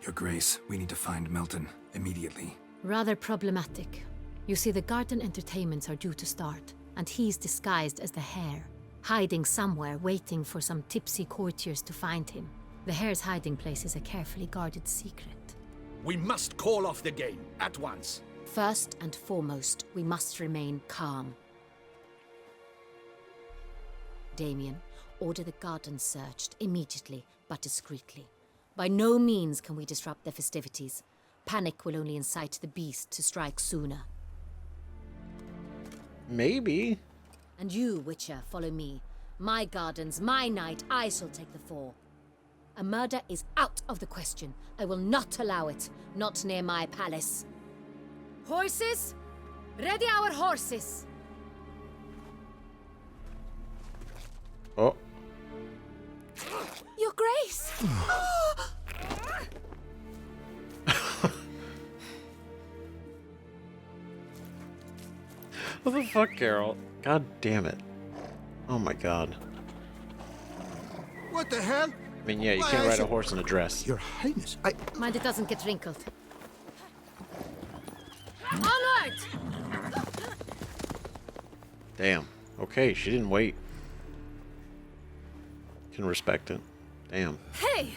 Your Grace, we need to find Milton immediately. Rather problematic. You see, the garden entertainments are due to start, and he's disguised as the hare, hiding somewhere, waiting for some tipsy courtiers to find him. The hare's hiding place is a carefully guarded secret. We must call off the game, at once. First and foremost, we must remain calm. Damien, order the garden searched immediately, but discreetly. By no means can we disrupt the festivities. Panic will only incite the beast to strike sooner. Maybe. And you, Witcher, follow me. My gardens, my night, I shall take the fall. A murder is out of the question. I will not allow it. Not near my palace. Horses? Ready our horses! Oh. Your Grace! What the fuck, Carol? God damn it. Oh my god. What the hell? I mean, yeah, you can't ride a horse in a dress. Your Highness, Mind it doesn't get wrinkled. Onward! Damn. Okay, she didn't wait. Can respect it. Damn. Hey!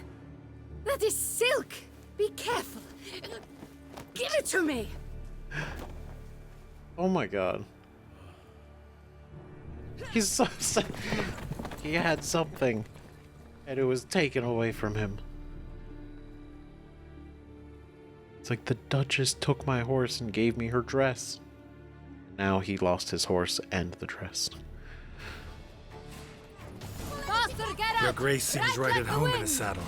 That is silk! Be careful! Give it to me! Oh my god. He's so sad. He had something, and it was taken away from him. It's like the Duchess took my horse and gave me her dress. Now he lost his horse and the dress. Faster, get Your up! Grace seems right at home in a saddle.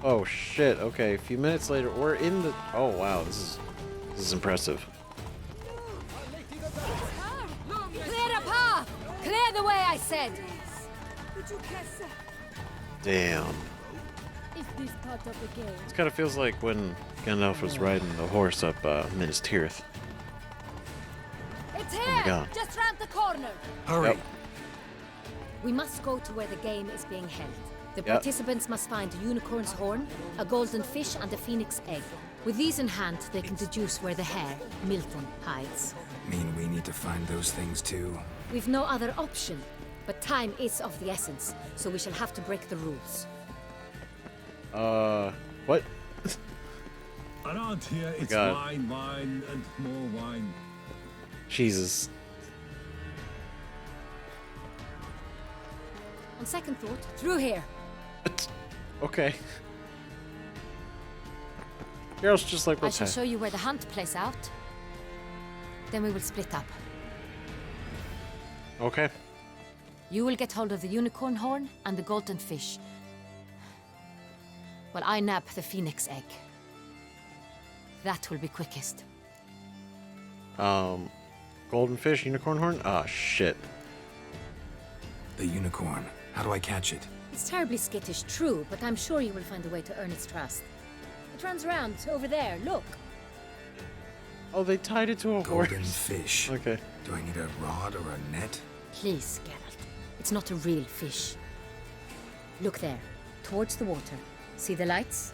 Oh shit, okay, a few minutes later, we're in the... Oh wow, this is impressive. Clear a path! Clear the way, I said! Damn. Is this part of the game? This kind of feels like when Gandalf was riding the horse up Minas Tirith. It's Oh my here! God. Just round the corner! Hurry! Yep. We must go to where the game is being held. The Yep. participants must find a unicorn's horn, a golden fish, and a phoenix egg. With these in hand, they can deduce where the hare, Milton, hides. Mean we need to find those things too? We've no other option, but time is of the essence, so we shall have to break the rules. What? Around here, it's God. wine, wine, and more wine. Jesus. On second thought, through here. Okay. Carol's just like, I what's shall that? show you where the hunt plays out. Then we will split up. Okay. You will get hold of the unicorn horn and the golden fish. While I nab the phoenix egg. That will be quickest. Golden fish, unicorn horn? Ah, shit. The unicorn. How do I catch it? It's terribly skittish, true, but I'm sure you will find a way to earn its trust. It runs around over there, look. Oh, they tied it to a horse. Golden fish. Okay. Do I need a rod or a net? Please, Geralt. It's not a real fish. Look there, towards the water. See the lights?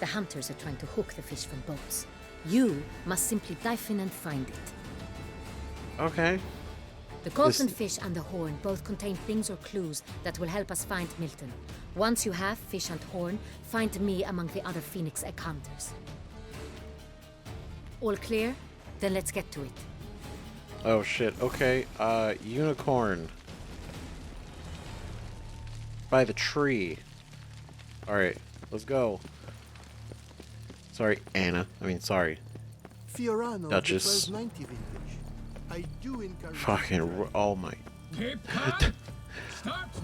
The hunters are trying to hook the fish from boats. You must simply dive in and find it. Okay. The golden fish and the horn both contain things or clues that will help us find Milton. Once you have fish and horn, find me among the other phoenix egg hunters. All clear? Then let's get to it. Oh, shit. Okay. Unicorn. By the tree. Alright, let's go. Sorry, Anna. I mean, sorry. Fiorano, Duchess. the 1290 vintage. I do encourage. Fucking, oh my.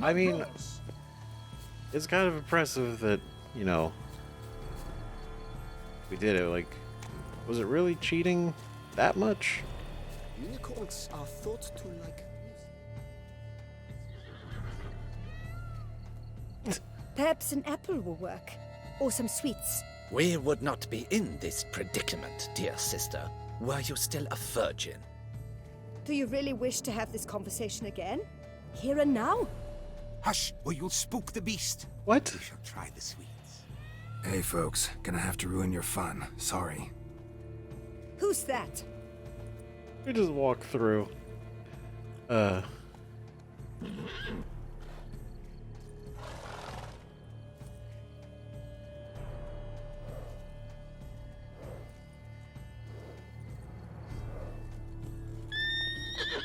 I mean, it's kind of impressive that, you know, we did it. Like, was it really cheating that much? Unicorns are thought to like music. Perhaps an apple will work. Or some sweets. We would not be in this predicament, dear sister, were you still a virgin. Do you really wish to have this conversation again? Here and now? Hush, or you'll spook the beast. What? We shall try the sweets. Hey, folks. Gonna have to ruin your fun. Sorry. Who's that? We just walk through.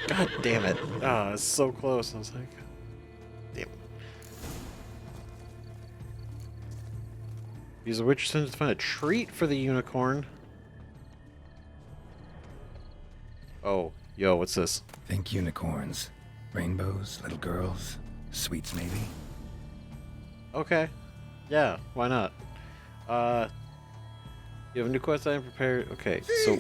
God damn it. Ah, it's so close. I was like, damn. Use the witch sense to find a treat for the unicorn. Oh, yo, what's this? Think unicorns. Rainbows, little girls, sweets maybe? Okay. Yeah, why not? You have a new quest item prepared. Okay, so.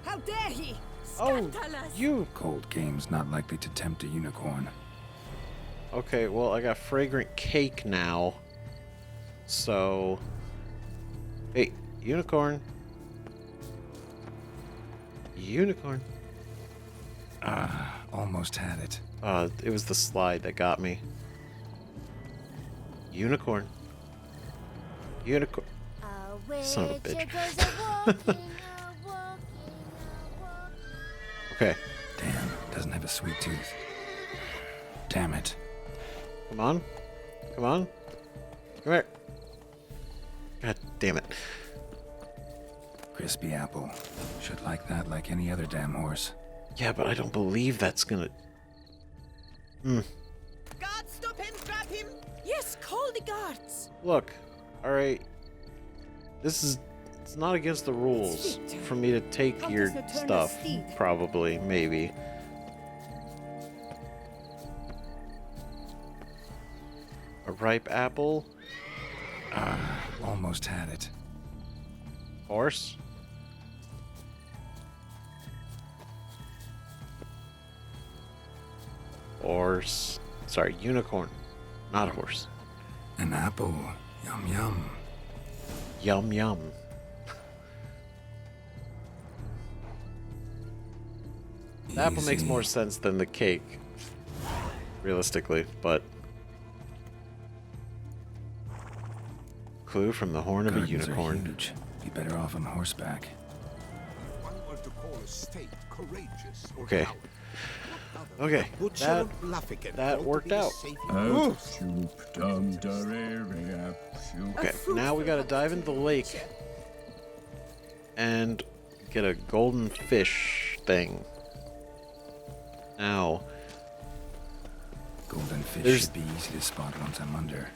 How dare he? Oh, you. Cold game's not likely to tempt a unicorn. Okay, well, I got fragrant cake now. So. Hey, unicorn. Unicorn. Almost had it. It was the slide that got me. Unicorn. Unicorn. Son of a bitch. Okay. Damn, doesn't have a sweet tooth. Damn it. Come on. Come on. Come here. God damn it. Crispy apple. Should like that like any other damn horse. Yeah, but I don't believe that's gonna... Guards, stop him! Grab him! Yes, call the guards! Look. Alright. This is... It's not against the rules for me to take your stuff. Probably. Maybe. A ripe apple. Almost had it. Horse. Horse. Sorry, unicorn. Not horse. An apple. Yum yum. Yum yum. The apple makes more sense than the cake. Realistically, but... Clue from the horn of a Gardens are unicorn. huge. Be better off on horseback. One were to call a state courageous or Okay. Okay. That worked out. Okay, now we gotta dive into the lake and get a golden fish thing. Now, Golden fish should be easy to spot once I'm under.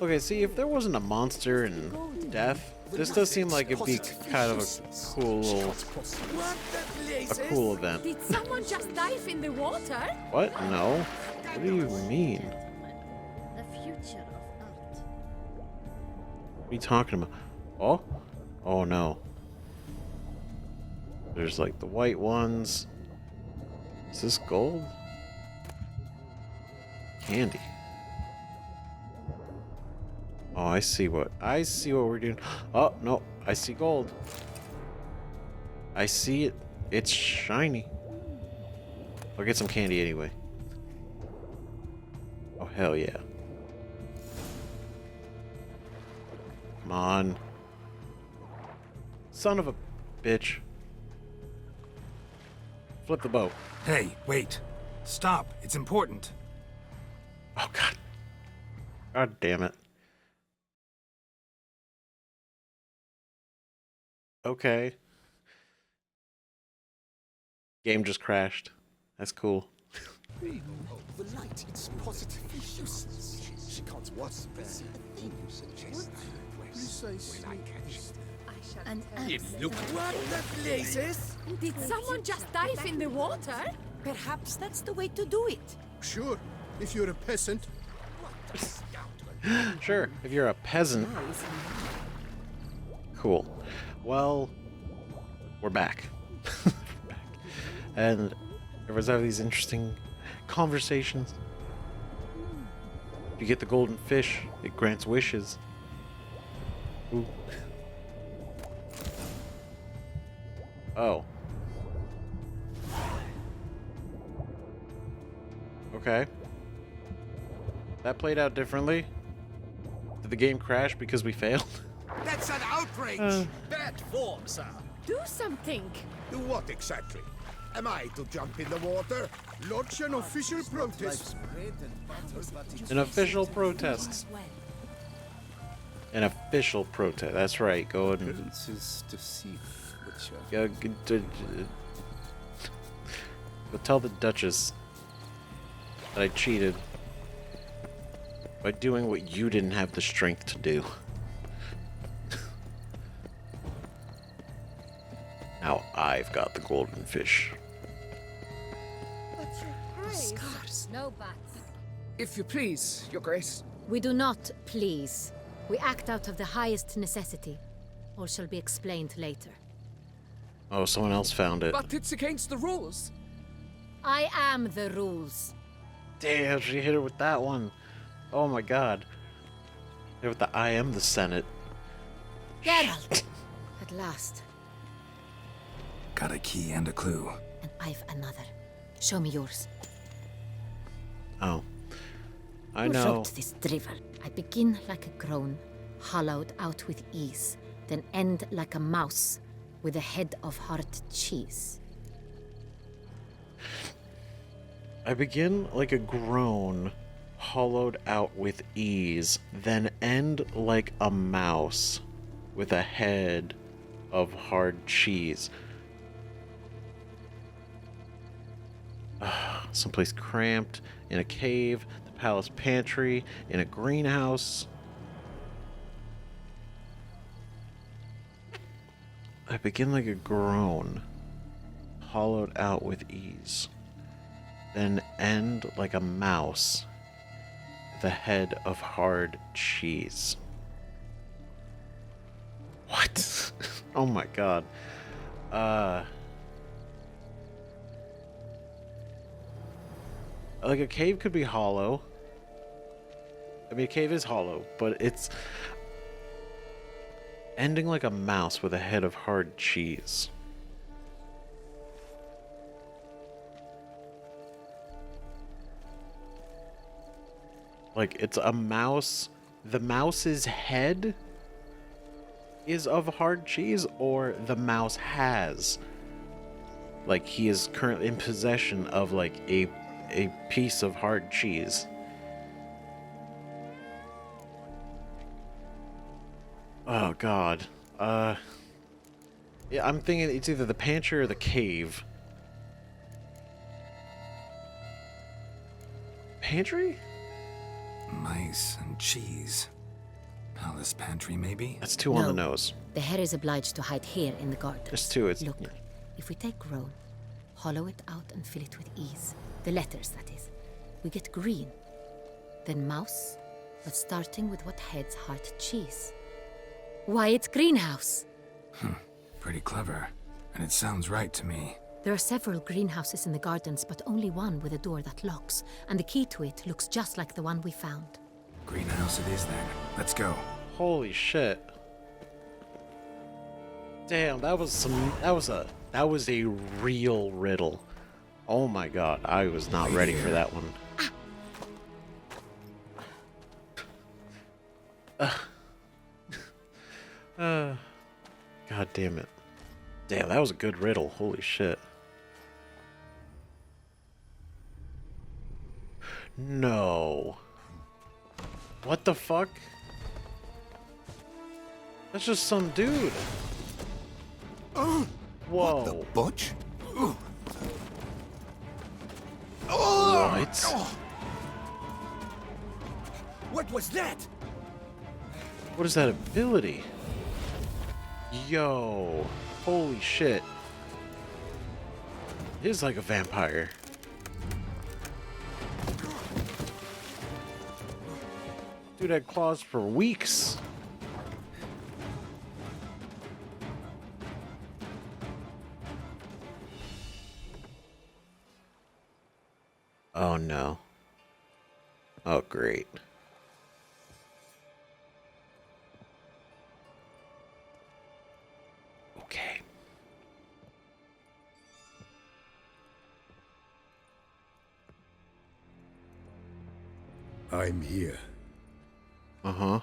okay, see, if there wasn't a monster in death, this does seem like it'd be kind of a cool little, a cool event. Did someone just dive in the water? What? No. What do you mean? The future of art. What are you talking about? Oh? Oh no. There's like the white ones. Is this gold? Candy. Oh, I see what we're doing. Oh, no. I see gold. I see it. It's shiny. I'll get some candy anyway. Oh, hell yeah. Come on. Son of a bitch. Flip the boat. Hey, wait. Stop. It's important. Oh, God. God damn it. Okay. Game just crashed. That's cool. The light, it's positively useless. She can't watch the thing you suggest. Precisely. When I catch it. I And Look what the places! did someone just dive in the water? Perhaps that's the way to do it. Sure, if you're a peasant. Sure, if you're a peasant. Cool. Well, we're back. We're back. And everyone's having these interesting conversations. If you get the golden fish, it grants wishes. Ooh. Oh. Okay. That played out differently. Did the game crash because we failed? That's an outrage! Bad form, sir. Do something. Do what exactly? Am I to jump in the water? Lodge an official protest. An official protest. An official protest. That's right. Go and go tell the Duchess that I cheated by doing what you didn't have the strength to do. Now I've got the golden fish. Scars. No bats. If you please, Your Grace. We do not please. We act out of the highest necessity. All shall be explained later. Oh, someone else found it. But it's against the rules. I am the rules. Damn, she hit her with that one. Oh my god. Hit her with the I am the Senate. Geralt! At last. Got a key and a clue. And I've another. Show me yours. Oh. I Who know. wrote this drivel? I begin like a groan, hollowed out with ease, then end like a mouse with a head of hard cheese. I begin like a groan, hollowed out with ease, then end like a mouse with a head of hard cheese. Someplace cramped, in a cave, the palace pantry, in a greenhouse. I begin like a groan, hollowed out with ease, then end like a mouse with a head of hard cheese. What? Oh my god. Like a cave could be hollow. I mean, a cave is hollow, but it's ending like a mouse with a head of hard cheese. Like, it's a mouse. The mouse's head is of hard cheese, or the mouse has. Like, he is currently in possession of, like, a piece of hard cheese. Oh, God. Yeah, I'm thinking it's either the pantry or the cave. Pantry? Mice and cheese. Palace pantry, maybe? That's two on the nose. The hare is obliged to hide here in the garden. There's two. It's, Look, if we take roan, hollow it out and fill it with ease. The letters, that is. We get green. Then mouse, but starting with what heads hard cheese. Why, it's greenhouse. Pretty clever. And it sounds right to me. There are several greenhouses in the gardens, but only one with a door that locks, and the key to it looks just like the one we found. Greenhouse it is then. Let's go. Holy shit. Damn, that was a real riddle. Oh my god, I was not ready for that one. God damn it. Damn, that was a good riddle. Holy shit. No. What the fuck? That's just some dude. Whoa. What the butch? What? What was that? What is that ability? Yo, holy shit. He is like a vampire. Dude had claws for weeks. Oh no. Oh great. Okay. I'm here. Uh-huh.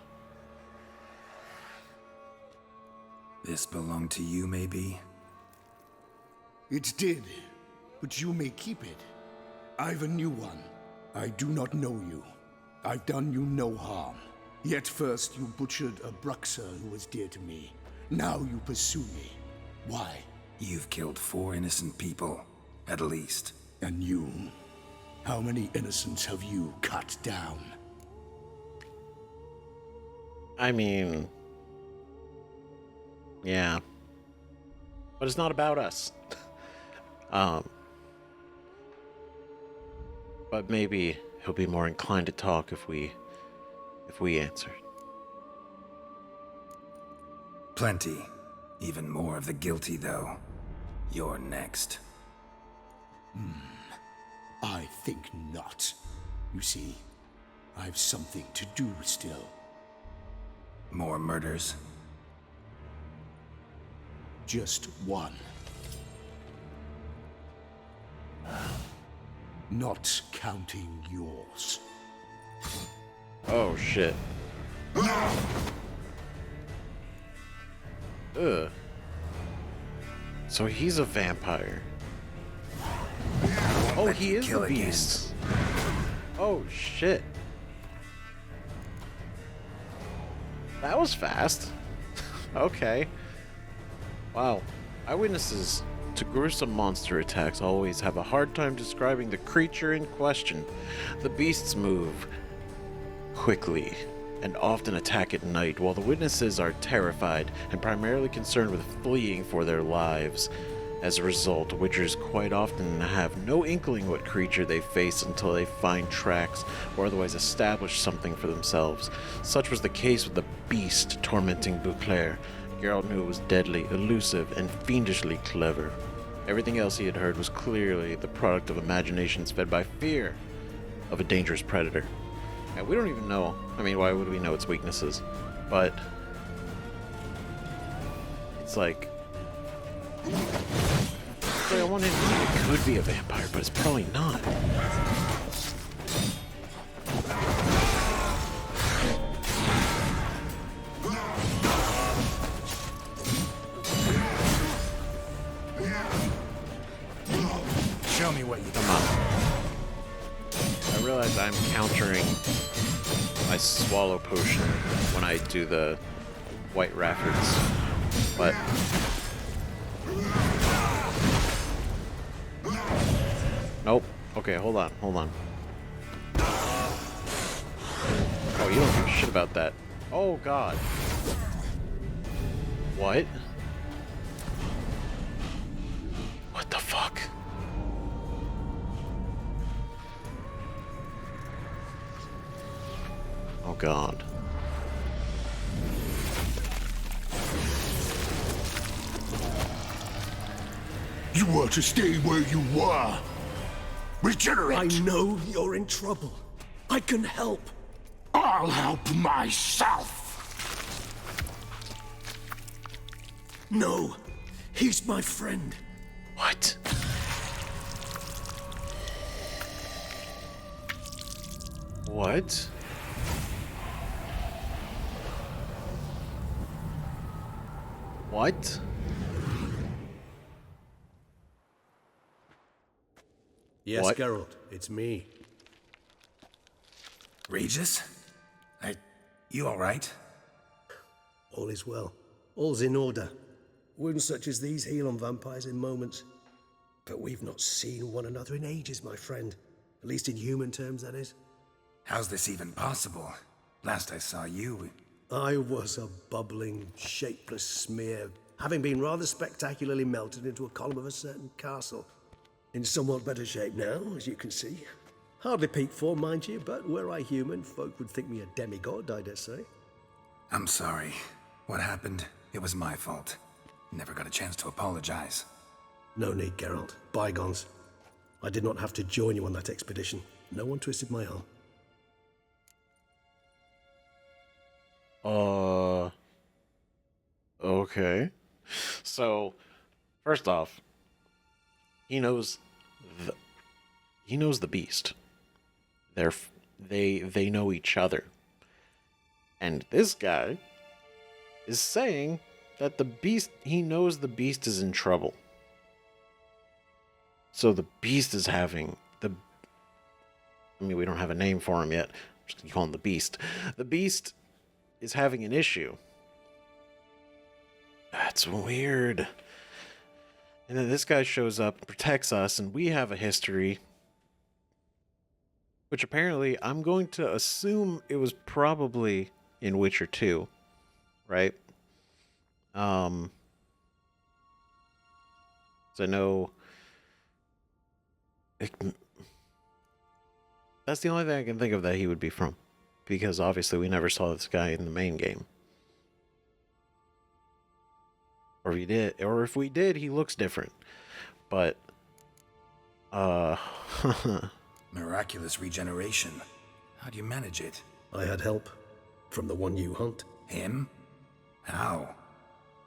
This belonged to you, maybe? It did, but you may keep it. I've a new one. I do not know you. I've done you no harm. Yet first you butchered a bruxa who was dear to me. Now you pursue me. Why? You've killed 4 innocent people, at least. And you? How many innocents have you cut down? I mean, yeah. But it's not about us. But maybe he'll be more inclined to talk if we answer. Plenty. Even more of the guilty, though. You're next. I think not. You see, I've something to do still. More murders? Just one. Not counting yours. Oh shit. Ugh. So he's a vampire. Oh, he is the beast. Oh shit. That was fast. Okay. Wow. Eyewitnesses to gruesome monster attacks always have a hard time describing the creature in question. The beasts move quickly and often attack at night, while the witnesses are terrified and primarily concerned with fleeing for their lives. As a result, witchers quite often have no inkling what creature they face until they find tracks or otherwise establish something for themselves. Such was the case with the beast tormenting Beauclair. Geralt knew it was deadly, elusive, and fiendishly clever. Everything else he had heard was clearly the product of imaginations fed by fear of a dangerous predator. And we don't even know, I mean, why would we know its weaknesses? But it's like on one hand, it could be a vampire, but it's probably not. Show me what you Come on. I realize I'm countering my swallow potion when I do the white raffids, but nope. Okay, hold on. Oh, you don't give a shit about that. Oh, God. What? What the fuck? Oh, God. You were to stay where you were. Regenerate! I know you're in trouble. I can help. I'll help myself! No, he's my friend. What? What? What? Yes, What? Geralt, it's me. Regis? You alright? All is well. All's in order. Wounds such as these heal on vampires in moments. But we've not seen one another in ages, my friend. At least in human terms, that is. How's this even possible? Last I saw you... I was a bubbling, shapeless smear, having been rather spectacularly melted into a column of a certain castle. In somewhat better shape now, as you can see. Hardly peak form, mind you, but were I human, folk would think me a demigod, I dare say. I'm sorry. What happened, it was my fault. Never got a chance to apologize. No need, Geralt. Bygones. I did not have to join you on that expedition. No one twisted my arm. Okay. So, first off, he knows the beast. They know each other. And this guy is saying that he knows the beast is in trouble. So the beast is having we don't have a name for him yet. I'm just going to call him the beast. The beast is having an issue. That's weird. And then this guy shows up and protects us, and we have a history. Which apparently, I'm going to assume it was probably in Witcher 2. Right? So I know... That's the only thing I can think of that he would be from. Because obviously we never saw this guy in the main game. Or if we did, he looks different. But miraculous regeneration. How do you manage it? I had help from the one you hunt. Him? How?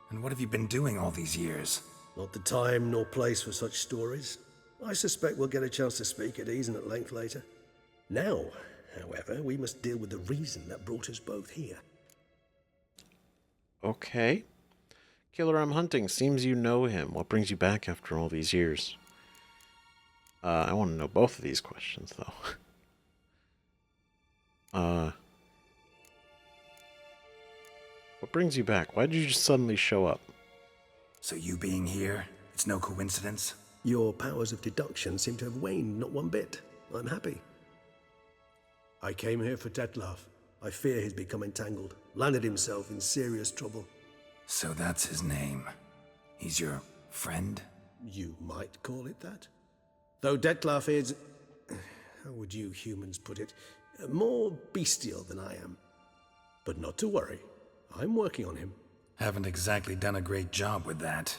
And what have you been doing all these years? Not the time nor place for such stories. I suspect we'll get a chance to speak at ease and at length later. Now, however, we must deal with the reason that brought us both here. Okay. Killer I'm hunting. Seems you know him. What brings you back after all these years? I want to know both of these questions, though. What brings you back? Why did you just suddenly show up? So you being here, it's no coincidence? Your powers of deduction seem to have waned not one bit. I'm happy. I came here for Detlef. I fear he's become entangled, landed himself in serious trouble. So that's his name. He's your friend? You might call it that. Though Detlef is, how would you humans put it, more bestial than I am. But not to worry. I'm working on him. Haven't exactly done a great job with that.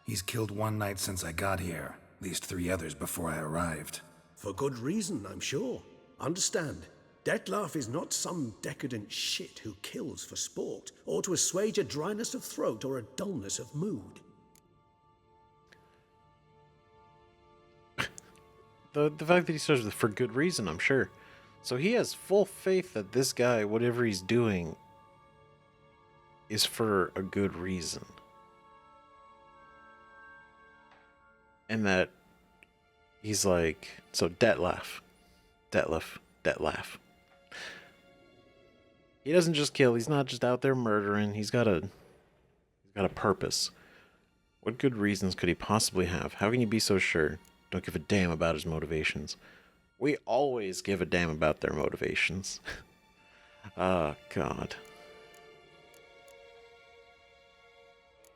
He's killed one knight since I got here, at least 3 others before I arrived. For good reason, I'm sure. Understand, Detlef is not some decadent shit who kills for sport, or to assuage a dryness of throat or a dullness of mood. The fact that he says for good reason, I'm sure. So he has full faith that this guy, whatever he's doing, is for a good reason. And that he's like, so Detlef. He doesn't just kill, he's not just out there murdering, he's got a purpose. What good reasons could he possibly have? How can you be so sure? Don't give a damn about his motivations. We always give a damn about their motivations. Oh, God.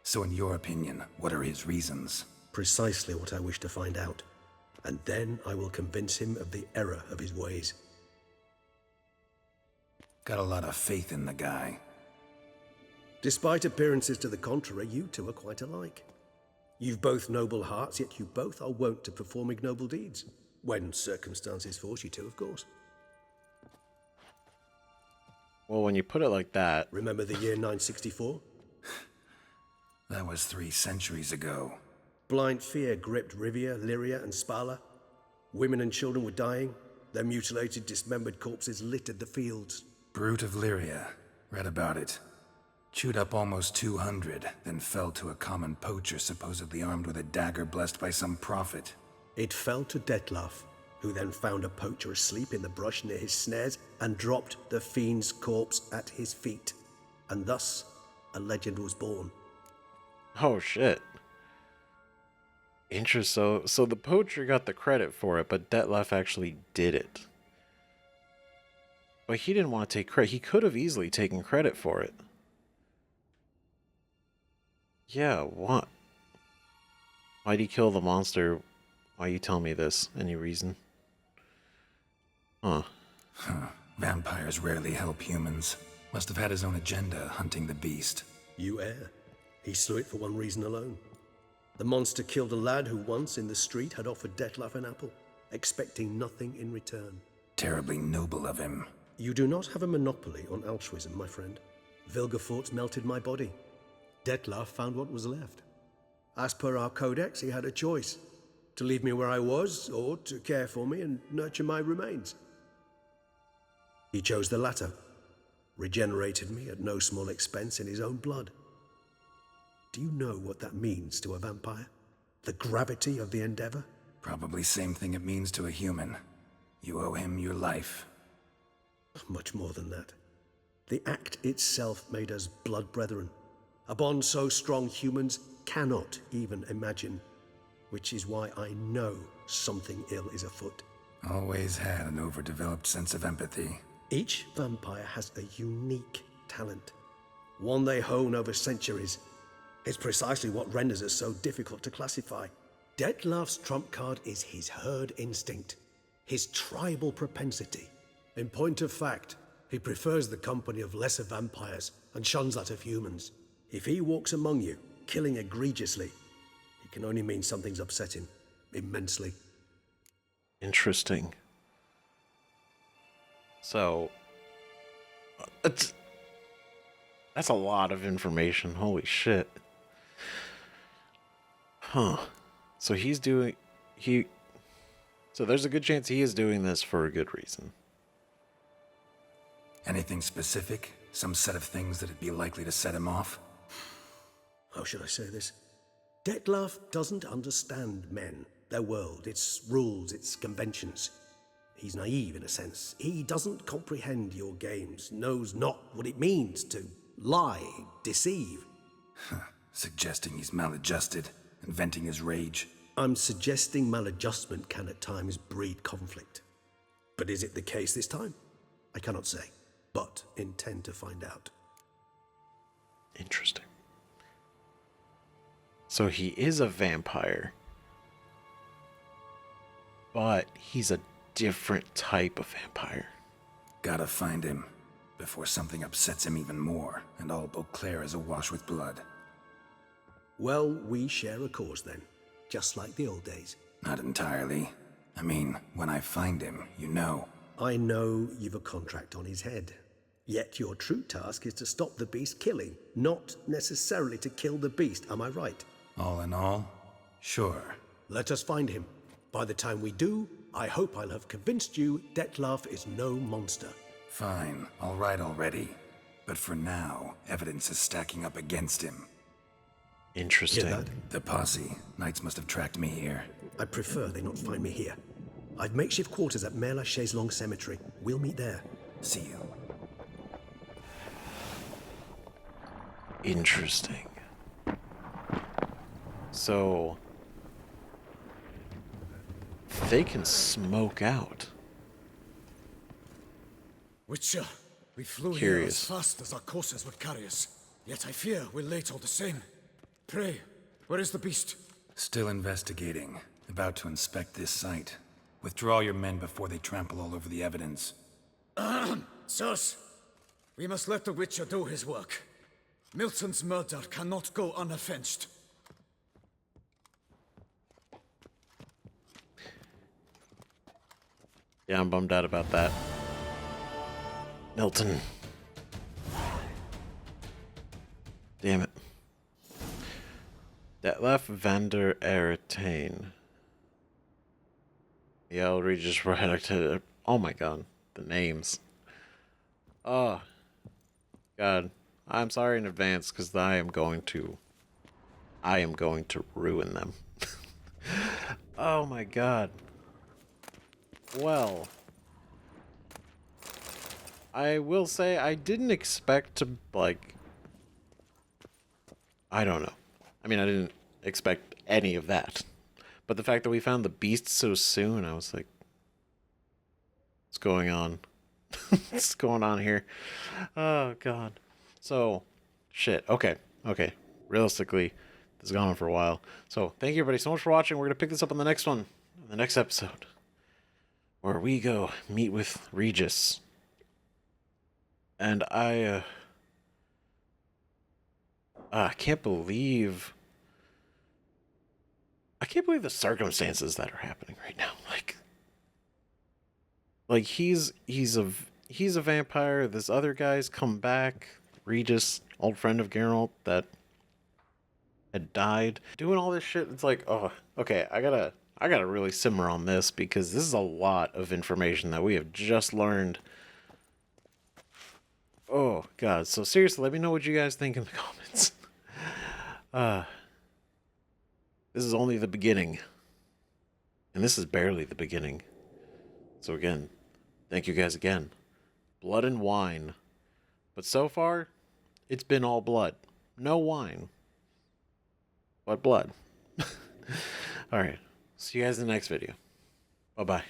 So in your opinion, what are his reasons? Precisely what I wish to find out. And then I will convince him of the error of his ways. Got a lot of faith in the guy. Despite appearances to the contrary, you two are quite alike. You've both noble hearts, yet you both are wont to perform ignoble deeds. When circumstances force you to, of course. Well, when you put it like that... Remember the year 964? That was 3 centuries ago. Blind fear gripped Rivia, Lyria, and Spala. Women and children were dying. Their mutilated, dismembered corpses littered the fields. Brute of Lyria. Read about it. Chewed up almost 200, then fell to a common poacher supposedly armed with a dagger blessed by some prophet. It fell to Detlef, who then found a poacher asleep in the brush near his snares and dropped the fiend's corpse at his feet. And thus, a legend was born. Oh, shit. Interesting. So the poacher got the credit for it, but Detlef actually did it. But he didn't want to take credit. He could have easily taken credit for it. Yeah, what? Why'd he kill the monster? Why you tell me this? Any reason? Huh. Vampires rarely help humans. Must have had his own agenda hunting the beast. You err. He slew it for one reason alone. The monster killed a lad who once in the street had offered Dettlaff an apple, expecting nothing in return. Terribly noble of him. You do not have a monopoly on altruism, my friend. Vilgefortz melted my body. Dettlaff found what was left. As per our codex, he had a choice: to leave me where I was, or to care for me and nurture my remains. He chose the latter, regenerated me at no small expense in his own blood. Do you know what that means to a vampire? The gravity of the endeavor? Probably same thing it means to a human. You owe him your life. Much more than that. The act itself made us blood brethren. A bond so strong humans cannot even imagine. Which is why I know something ill is afoot. Always had an overdeveloped sense of empathy. Each vampire has a unique talent. One they hone over centuries. It's precisely what renders us so difficult to classify. Dettlaff's trump card is his herd instinct, his tribal propensity. In point of fact, he prefers the company of lesser vampires and shuns that of humans. If he walks among you, killing egregiously, it can only mean something's upset him immensely. Interesting. So, that's a lot of information. Holy shit. Huh. So so there's a good chance he is doing this for a good reason. Anything specific? Some set of things that'd be likely to set him off? How should I say this? Dettlaff doesn't understand men, their world, its rules, its conventions. He's naive in a sense. He doesn't comprehend your games, knows not what it means to lie, deceive. Suggesting he's maladjusted, and venting his rage. I'm suggesting maladjustment can at times breed conflict. But is it the case this time? I cannot say, but intend to find out. Interesting. So he is a vampire, but he's a different type of vampire. Gotta find him before something upsets him even more, and all Beauclair is awash with blood. Well, we share a cause then, just like the old days. Not entirely. I mean, when I find him, you know. I know you've a contract on his head. Yet your true task is to stop the beast killing, not necessarily to kill the beast, am I right? All in all, sure. Let us find him. By the time we do, I hope I'll have convinced you Dettlaff is no monster. Fine, all right already. But for now, evidence is stacking up against him. Interesting. Hear that? The posse. Knights must have tracked me here. I prefer they not find me here. I've makeshift quarters at Mère Lachaise Long Cemetery. We'll meet there. See you. Interesting. So they can smoke out. Witcher, we flew here as fast as our courses would carry us. Yet I fear we're late all the same. Pray, where is the beast? Still investigating. About to inspect this site. Withdraw your men before they trample all over the evidence. Sirs, we must let the Witcher do his work. Milton's murder cannot go unavenged. Yeah, I'm bummed out about that. Milton. Damn it. That left Vander Eretain. Yeah, Regis right. Oh my god. The names. Oh. God. I'm sorry in advance because I am going to ruin them. Oh my god. Well, I will say I didn't expect to, like, I don't know. I mean, I didn't expect any of that. But the fact that we found the beast so soon, I was like, what's going on? What's going on here? Oh, God. So, shit. Okay. Realistically, this has gone on for a while. So, thank you everybody so much for watching. We're going to pick this up on the next one, the next episode, where we go meet with Regis. And I can't believe the circumstances that are happening right now. Like he's a vampire. This other guy's come back. Regis, old friend of Geralt that had died. Doing all this shit. It's like, oh, okay. I gotta really simmer on this because this is a lot of information that we have just learned. Oh God. So seriously, let me know what you guys think in the comments. This is only the beginning. And this is barely the beginning. So again, thank you guys again. Blood and wine. But so far, it's been all blood. No wine. But blood. Alright. See you guys in the next video. Bye-bye.